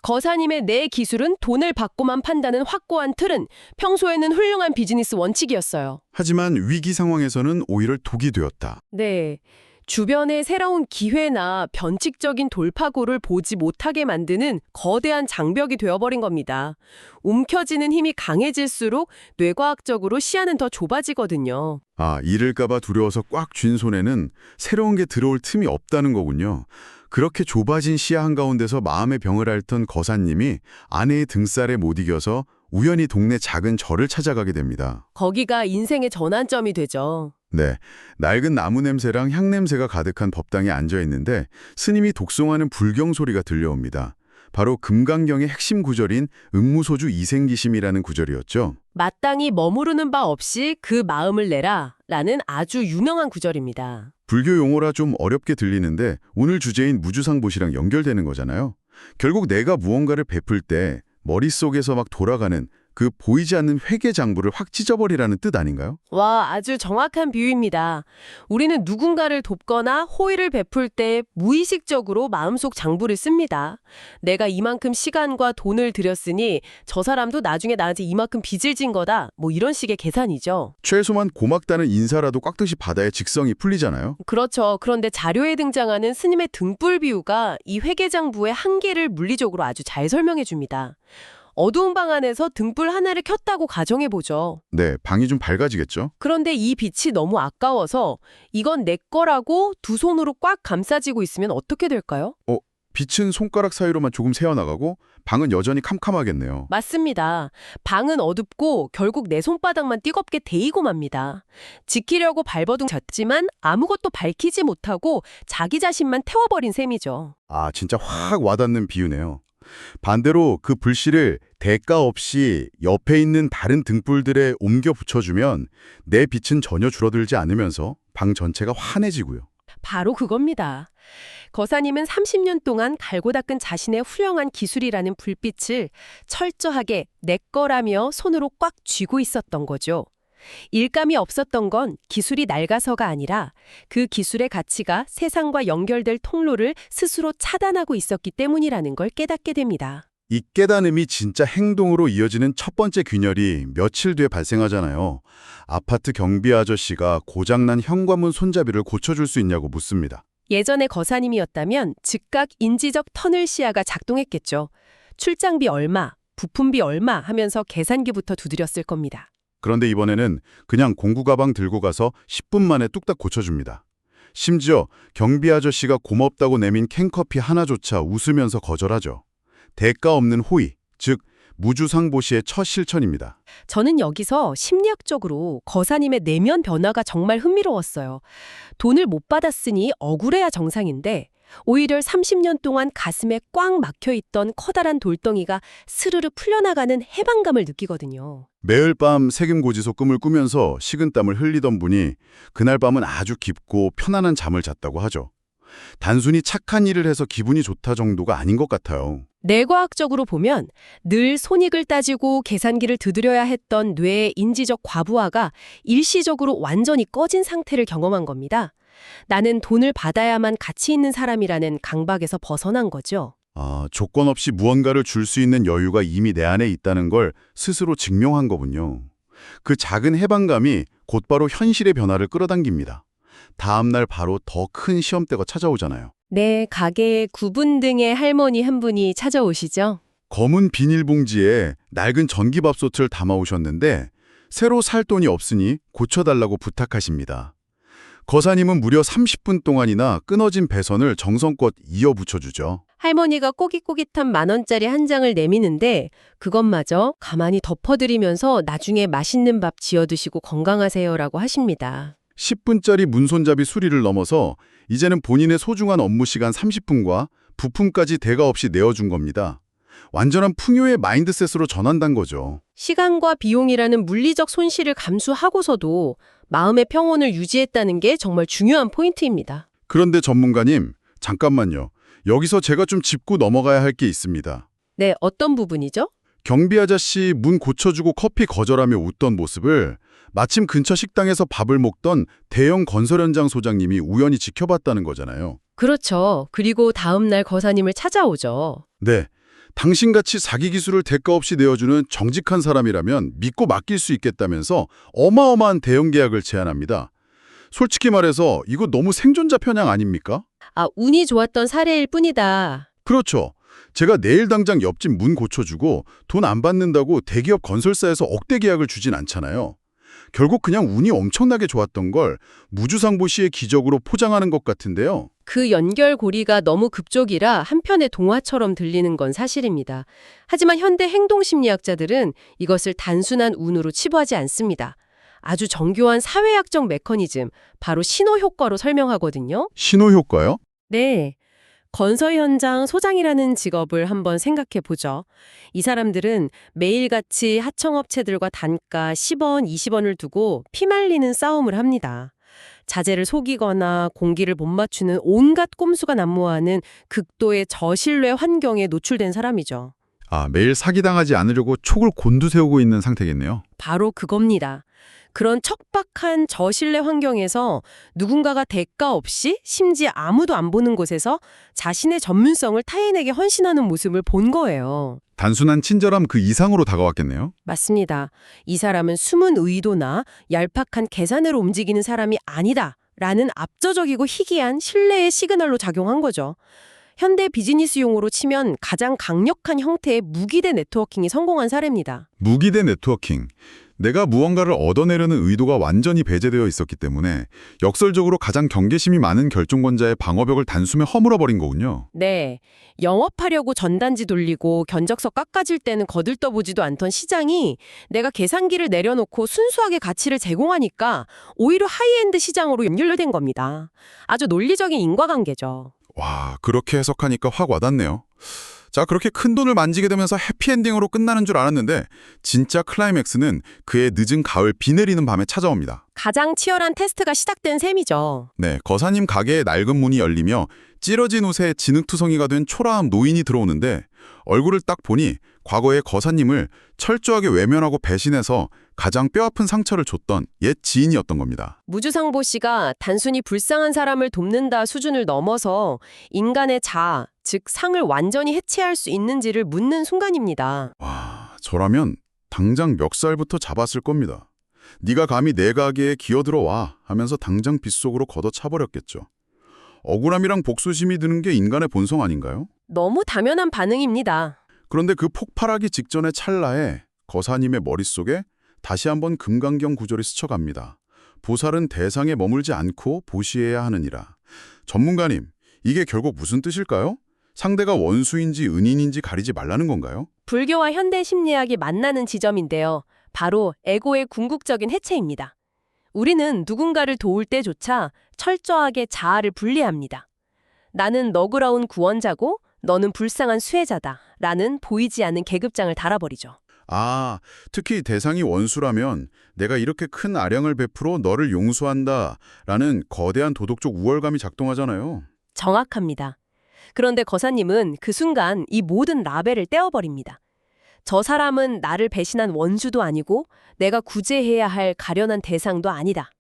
거사님의 내 기술은 돈을 받고만 판다는 확고한 틀은 평소에는 훌륭한 비즈니스 원칙이었어요. 하지만 위기 상황에서는 오히려 독이 되었다. 네. 주변의 새로운 기회나 변칙적인 돌파구를 보지 못하게 만드는 거대한 장벽이 되어버린 겁니다. 움켜쥐는 힘이 강해질수록 뇌과학적으로 시야는 더 좁아지거든요. 아, 잃을까봐 두려워서 꽉 쥔 손에는 새로운 게 들어올 틈이 없다는 거군요. 그렇게 좁아진 시야 한가운데서 마음의 병을 앓던 거사님이 아내의 등살에 못 이겨서 우연히 동네 작은 절을 찾아가게 됩니다. 거기가 인생의 전환점이 되죠. 네, 낡은 나무 냄새랑 향 냄새가 가득한 법당에 앉아 있는데 스님이 독송하는 불경 소리가 들려옵니다. 바로 금강경의 핵심 구절인 응무소주 이생기심이라는 구절이었죠. 마땅히 머무르는 바 없이 그 마음을 내라 라는 아주 유명한 구절입니다. 불교 용어라 좀 어렵게 들리는데 오늘 주제인 무주상보시랑 연결되는 거잖아요. 결국 내가 무언가를 베풀 때 머릿속에서 막 돌아가는 그 보이지 않는 회계 장부를 확 찢어버리라는 뜻 아닌가요? 와, 아주 정확한 비유입니다. 우리는 누군가를 돕거나 호의를 베풀 때 무의식적으로 마음속 장부를 씁니다. 내가 이만큼 시간과 돈을 들였으니 저 사람도 나중에 나한테 이만큼 빚을 진 거다. 뭐 이런 식의 계산이죠. 최소한 고맙다는 인사라도 꽉듯이 받아야 직성이 풀리잖아요. 그렇죠. 그런데 자료에 등장하는 스님의 등불 비유가 이 회계장부의 한계를 물리적으로 아주 잘 설명해 줍니다. 어두운 방 안에서 등불 하나를 켰다고 가정해보죠. 네, 방이 좀 밝아지겠죠? 그런데 이 빛이 너무 아까워서 이건 내 거라고 두 손으로 꽉 감싸지고 있으면 어떻게 될까요? 빛은 손가락 사이로만 조금 새어나가고 방은 여전히 캄캄하겠네요. 맞습니다. 방은 어둡고 결국 내 손바닥만 뜨겁게 데이고 맙니다. 지키려고 발버둥 쳤지만 아무것도 밝히지 못하고 자기 자신만 태워버린 셈이죠. 아, 진짜 확 와닿는 비유네요. 반대로 그 불씨를 대가 없이 옆에 있는 다른 등불들에 옮겨 붙여주면 내 빛은 전혀 줄어들지 않으면서 방 전체가 환해지고요. 바로 그겁니다. 거사님은 30년 동안 갈고 닦은 자신의 훌륭한 기술이라는 불빛을 철저하게 내 거라며 손으로 꽉 쥐고 있었던 거죠. 일감이 없었던 건 기술이 낡아서가 아니라 그 기술의 가치가 세상과 연결될 통로를 스스로 차단하고 있었기 때문이라는 걸 깨닫게 됩니다. 이 깨달음이 진짜 행동으로 이어지는 첫 번째 균열이 며칠 뒤에 발생하잖아요. 아파트 경비 아저씨가 고장난 현관문 손잡이를 고쳐줄 수 있냐고 묻습니다. 예전에 거사님이었다면 즉각 인지적 터널 시야가 작동했겠죠. 출장비 얼마, 부품비 얼마 하면서 계산기부터 두드렸을 겁니다. 그런데 이번에는 그냥 공구 가방 들고 가서 10분 만에 뚝딱 고쳐줍니다. 심지어 경비 아저씨가 고맙다고 내민 캔커피 하나조차 웃으면서 거절하죠. 대가 없는 호의, 즉 무주상보시의 첫 실천입니다. 저는 여기서 심리학적으로 거사님의 내면 변화가 정말 흥미로웠어요. 돈을 못 받았으니 억울해야 정상인데 오히려 30년 동안 가슴에 꽉 막혀있던 커다란 돌덩이가 스르르 풀려나가는 해방감을 느끼거든요. 매일 밤 세금고지서 꿈을 꾸면서 식은땀을 흘리던 분이 그날 밤은 아주 깊고 편안한 잠을 잤다고 하죠. 단순히 착한 일을 해서 기분이 좋다 정도가 아닌 것 같아요. 뇌과학적으로 보면 늘 손익을 따지고 계산기를 두드려야 했던 뇌의 인지적 과부하가 일시적으로 완전히 꺼진 상태를 경험한 겁니다. 나는 돈을 받아야만 가치 있는 사람이라는 강박에서 벗어난 거죠. 조건 없이 무언가를 줄 수 있는 여유가 이미 내 안에 있다는 걸 스스로 증명한 거군요. 그 작은 해방감이 곧바로 현실의 변화를 끌어당깁니다. 다음 날 바로 더 큰 시험대가 찾아오잖아요. 네, 가게에 구분등의 할머니 한 분이 찾아오시죠. 검은 비닐봉지에 낡은 전기밥솥을 담아오셨는데 새로 살 돈이 없으니 고쳐달라고 부탁하십니다. 거사님은 무려 30분 동안이나 끊어진 배선을 정성껏 이어붙여주죠. 할머니가 꼬깃꼬깃한 10,000원짜리 한 장을 내미는데 그것마저 가만히 덮어드리면서 나중에 맛있는 밥 지어드시고 건강하세요라고 하십니다. 10분짜리 문손잡이 수리를 넘어서 이제는 본인의 소중한 업무 시간 30분과 부품까지 대가 없이 내어준 겁니다. 완전한 풍요의 마인드셋으로 전환된 거죠. 시간과 비용이라는 물리적 손실을 감수하고서도 마음의 평온을 유지했다는 게 정말 중요한 포인트입니다. 그런데 전문가님, 잠깐만요. 여기서 제가 좀 짚고 넘어가야 할 게 있습니다. 네, 어떤 부분이죠? 경비 아저씨 문 고쳐주고 커피 거절하며 웃던 모습을 마침 근처 식당에서 밥을 먹던 대형 건설 현장 소장님이 우연히 지켜봤다는 거잖아요. 그렇죠. 그리고 다음 날 거사님을 찾아오죠. 네. 당신같이 사기 기술을 대가 없이 내어주는 정직한 사람이라면 믿고 맡길 수 있겠다면서 어마어마한 대형 계약을 제안합니다. 솔직히 말해서 이거 너무 생존자 편향 아닙니까? 아, 운이 좋았던 사례일 뿐이다. 그렇죠. 제가 내일 당장 옆집 문 고쳐주고 돈 안 받는다고 대기업 건설사에서 억대 계약을 주진 않잖아요. 결국 그냥 운이 엄청나게 좋았던 걸 무주상보시의 기적으로 포장하는 것 같은데요. 그 연결고리가 너무 급족이라 한편의 동화처럼 들리는 건 사실입니다. 하지만 현대 행동심리학자들은 이것을 단순한 운으로 치부하지 않습니다. 아주 정교한 사회학적 메커니즘, 바로 신호효과로 설명하거든요. 신호효과요? 네. 건설 현장 소장이라는 직업을 한번 생각해 보죠. 이 사람들은 매일같이 하청업체들과 단가 10원, 20원을 두고 피말리는 싸움을 합니다. 자재를 속이거나 공기를 못 맞추는 온갖 꼼수가 난무하는 극도의 저신뢰 환경에 노출된 사람이죠. 아, 매일 사기당하지 않으려고 촉을 곤두세우고 있는 상태겠네요. 바로 그겁니다. 그런 척박한 저신뢰 환경에서 누군가가 대가 없이 심지어 아무도 안 보는 곳에서 자신의 전문성을 타인에게 헌신하는 모습을 본 거예요. 단순한 친절함 그 이상으로 다가왔겠네요. 맞습니다. 이 사람은 숨은 의도나 얄팍한 계산으로 움직이는 사람이 아니다 라는 압도적이고 희귀한 신뢰의 시그널로 작용한 거죠. 현대 비즈니스 용어로 치면 가장 강력한 형태의 무기대 네트워킹이 성공한 사례입니다. 무기대 네트워킹. 내가 무언가를 얻어내려는 의도가 완전히 배제되어 있었기 때문에 역설적으로 가장 경계심이 많은 결정권자의 방어벽을 단숨에 허물어버린 거군요. 네. 영업하려고 전단지 돌리고 견적서 깎아질 때는 거들떠보지도 않던 시장이 내가 계산기를 내려놓고 순수하게 가치를 제공하니까 오히려 하이엔드 시장으로 연결된 겁니다. 아주 논리적인 인과관계죠. 와, 그렇게 해석하니까 확 와닿네요. 자, 그렇게 큰 돈을 만지게 되면서 해피엔딩으로 끝나는 줄 알았는데 진짜 클라이맥스는 그의 늦은 가을 비 내리는 밤에 찾아옵니다. 가장 치열한 테스트가 시작된 셈이죠. 네, 거사님 가게의 낡은 문이 열리며 찌러진 옷에 진흙투성이가 된 초라한 노인이 들어오는데 얼굴을 딱 보니 과거의 거사님을 철저하게 외면하고 배신해서 가장 뼈아픈 상처를 줬던 옛 지인이었던 겁니다. 무주상보 씨가 단순히 불쌍한 사람을 돕는다 수준을 넘어서 인간의 자아, 즉 상을 완전히 해체할 수 있는지를 묻는 순간입니다. 와, 저라면 당장 멱살부터 잡았을 겁니다. 네가 감히 내 가게에 기어들어와 하면서 당장 빗속으로 걷어차버렸겠죠. 억울함이랑 복수심이 드는 게 인간의 본성 아닌가요? 너무 당연한 반응입니다. 그런데 그 폭발하기 직전의 찰나에 거사님의 머릿속에 다시 한번 금강경 구절이 스쳐갑니다. 보살은 대상에 머물지 않고 보시해야 하느니라. 전문가님, 이게 결국 무슨 뜻일까요? 상대가 원수인지 은인인지 가리지 말라는 건가요? 불교와 현대 심리학이 만나는 지점인데요. 바로 에고의 궁극적인 해체입니다. 우리는 누군가를 도울 때조차 철저하게 자아를 분리합니다. 나는 너그러운 구원자고 너는 불쌍한 수혜자다 라는 보이지 않는 계급장을 달아버리죠. 아, 특히 대상이 원수라면 내가 이렇게 큰 아량을 베풀어 너를 용서한다 라는 거대한 도덕적 우월감이 작동하잖아요. 정확합니다. 그런데 거사님은 그 순간 이 모든 라벨을 떼어버립니다. 저 사람은 나를 배신한 원수도 아니고 내가 구제해야 할 가련한 대상도 아니다.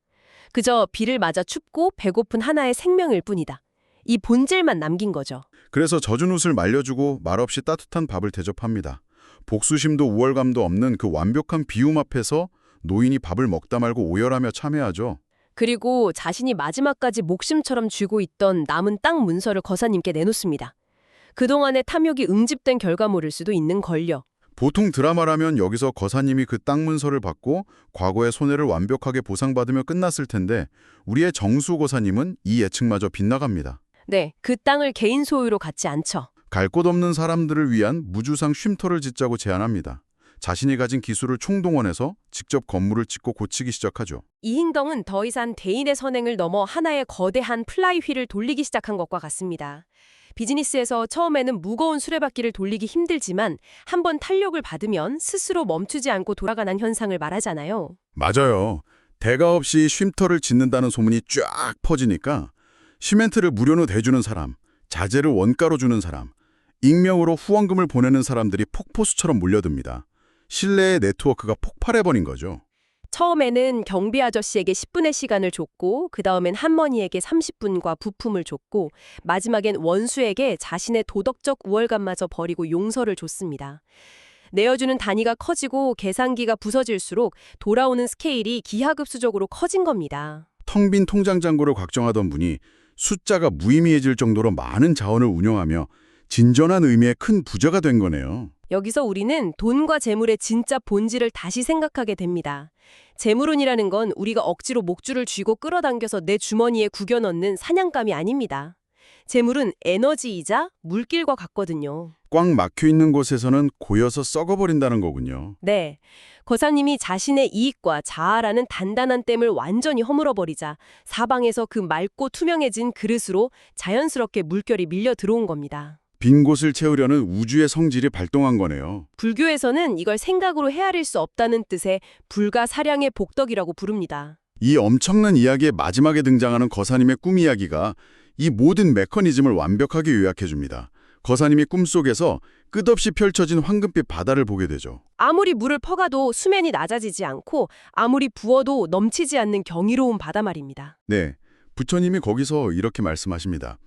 그저 비를 맞아 춥고 배고픈 하나의 생명일 뿐이다. 이 본질만 남긴 거죠. 그래서 젖은 옷을 말려주고 말없이 따뜻한 밥을 대접합니다. 복수심도 우월감도 없는 그 완벽한 비움 앞에서 노인이 밥을 먹다 말고 오열하며 참회하죠. 그리고 자신이 마지막까지 목숨처럼 쥐고 있던 남은 땅 문서를 거사님께 내놓습니다. 그동안의 탐욕이 응집된 결과물일 수도 있는 걸요. 보통 드라마라면 여기서 거사님이 그 땅 문서를 받고 과거의 손해를 완벽하게 보상받으며 끝났을 텐데 우리의 정수 거사님은 이 예측마저 빗나갑니다. 네, 그 땅을 개인 소유로 갖지 않죠. 갈 곳 없는 사람들을 위한 무주상 쉼터를 짓자고 제안합니다. 자신이 가진 기술을 총동원해서 직접 건물을 짓고 고치기 시작하죠. 이 행동은 더 이상 대인의 선행을 넘어 하나의 거대한 플라이 휠을 돌리기 시작한 것과 같습니다. 비즈니스에서 처음에는 무거운 수레바퀴를 돌리기 힘들지만 한번 탄력을 받으면 스스로 멈추지 않고 돌아가는 현상을 말하잖아요. 맞아요. 대가 없이 쉼터를 짓는다는 소문이 쫙 퍼지니까 시멘트를 무료로 대주는 사람, 자재를 원가로 주는 사람, 익명으로 후원금을 보내는 사람들이 폭포수처럼 몰려듭니다. 신뢰의 네트워크가 폭발해버린 거죠. 처음에는 경비 아저씨에게 10분의 시간을 줬고 그다음엔 할머니에게 30분과 부품을 줬고 마지막엔 원수에게 자신의 도덕적 우월감마저 버리고 용서를 줬습니다. 내어주는 단위가 커지고 계산기가 부서질수록 돌아오는 스케일이 기하급수적으로 커진 겁니다. 텅 빈 통장 잔고를 걱정하던 분이 숫자가 무의미해질 정도로 많은 자원을 운용하며 진전한 의미의 큰 부자가 된 거네요. 여기서 우리는 돈과 재물의 진짜 본질을 다시 생각하게 됩니다. 재물운이라는 건 우리가 억지로 목줄을 쥐고 끌어당겨서 내 주머니에 구겨 넣는 사냥감이 아닙니다. 재물은 에너지이자 물길과 같거든요. 꽉 막혀 있는 곳에서는 고여서 썩어버린다는 거군요. 네. 거사님이 자신의 이익과 자아라는 단단한 댐을 완전히 허물어버리자 사방에서 그 맑고 투명해진 그릇으로 자연스럽게 물결이 밀려 들어온 겁니다. 빈 곳을 채우려는 우주의 성질이 발동한 거네요. 불교에서는 이걸 생각으로 헤아릴 수 없다는 뜻의 불가사량의 복덕이라고 부릅니다. 이 엄청난 이야기의 마지막에 등장하는 거사님의 꿈 이야기가 이 모든 메커니즘을 완벽하게 요약해줍니다. 거사님이 꿈속에서 끝없이 펼쳐진 황금빛 바다를 보게 되죠. 아무리 물을 퍼가도 수면이 낮아지지 않고 아무리 부어도 넘치지 않는 경이로운 바다 말입니다. 네, 부처님이 거기서 이렇게 말씀하십니다.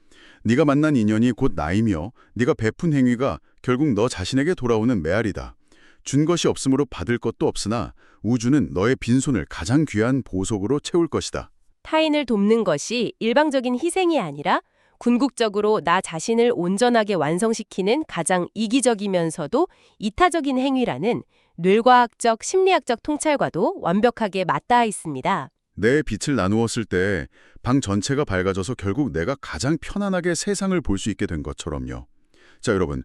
네가 만난 인연이 곧 나이며 네가 베푼 행위가 결국 너 자신에게 돌아오는 메아리다. 준 것이 없으므로 받을 것도 없으나 우주는 너의 빈손을 가장 귀한 보석으로 채울 것이다. 타인을 돕는 것이 일방적인 희생이 아니라 궁극적으로 나 자신을 온전하게 완성시키는 가장 이기적이면서도 이타적인 행위라는 뇌과학적, 심리학적 통찰과도 완벽하게 맞닿아 있습니다. 내 빛을 나누었을 때 방 전체가 밝아져서 결국 내가 가장 편안하게 세상을 볼 수 있게 된 것처럼요. 자, 여러분.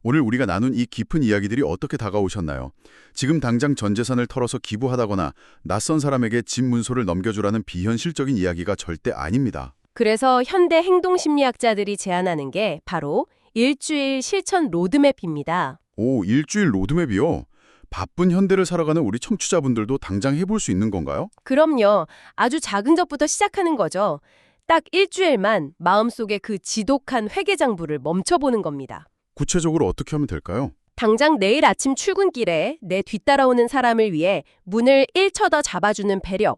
오늘 우리가 나눈 이 깊은 이야기들이 어떻게 다가오셨나요? 지금 당장 전 재산을 털어서 기부하다거나 낯선 사람에게 집 문서를 넘겨주라는 비현실적인 이야기가 절대 아닙니다. 그래서 현대 행동심리학자들이 제안하는 게 바로 일주일 실천 로드맵입니다. 오, 일주일 로드맵이요? 바쁜 현대를 살아가는 우리 청취자분들도 당장 해볼 수 있는 건가요? 그럼요. 아주 작은 것부터 시작하는 거죠. 딱 일주일만 마음속에 그 지독한 회계장부를 멈춰보는 겁니다. 구체적으로 어떻게 하면 될까요? 당장 내일 아침 출근길에 내 뒤따라오는 사람을 위해 문을 1초 더 잡아주는 배려,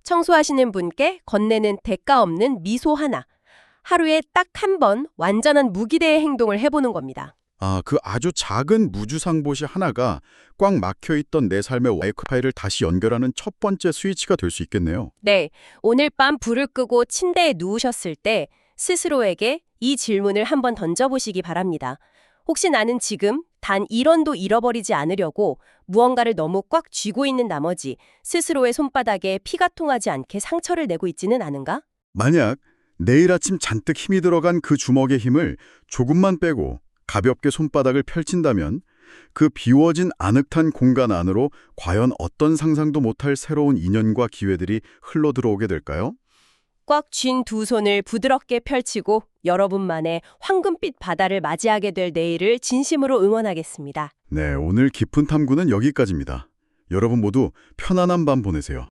청소하시는 분께 건네는 대가 없는 미소 하나, 하루에 딱 한 번 완전한 무기대의 행동을 해보는 겁니다. 아, 그 아주 작은 무주상봇이 하나가 꽉 막혀있던 내 삶의 와이파이를 다시 연결하는 첫 번째 스위치가 될 수 있겠네요. 네, 오늘 밤 불을 끄고 침대에 누우셨을 때 스스로에게 이 질문을 한번 던져보시기 바랍니다. 혹시 나는 지금 단 1원도 잃어버리지 않으려고 무언가를 너무 꽉 쥐고 있는 나머지 스스로의 손바닥에 피가 통하지 않게 상처를 내고 있지는 않은가? 만약 내일 아침 잔뜩 힘이 들어간 그 주먹의 힘을 조금만 빼고 가볍게 손바닥을 펼친다면 그 비워진 아늑한 공간 안으로 과연 어떤 상상도 못할 새로운 인연과 기회들이 흘러들어오게 될까요? 꽉 쥔 두 손을 부드럽게 펼치고 여러분만의 황금빛 바다를 맞이하게 될 내일을 진심으로 응원하겠습니다. 네, 오늘 깊은 탐구는 여기까지입니다. 여러분 모두 편안한 밤 보내세요.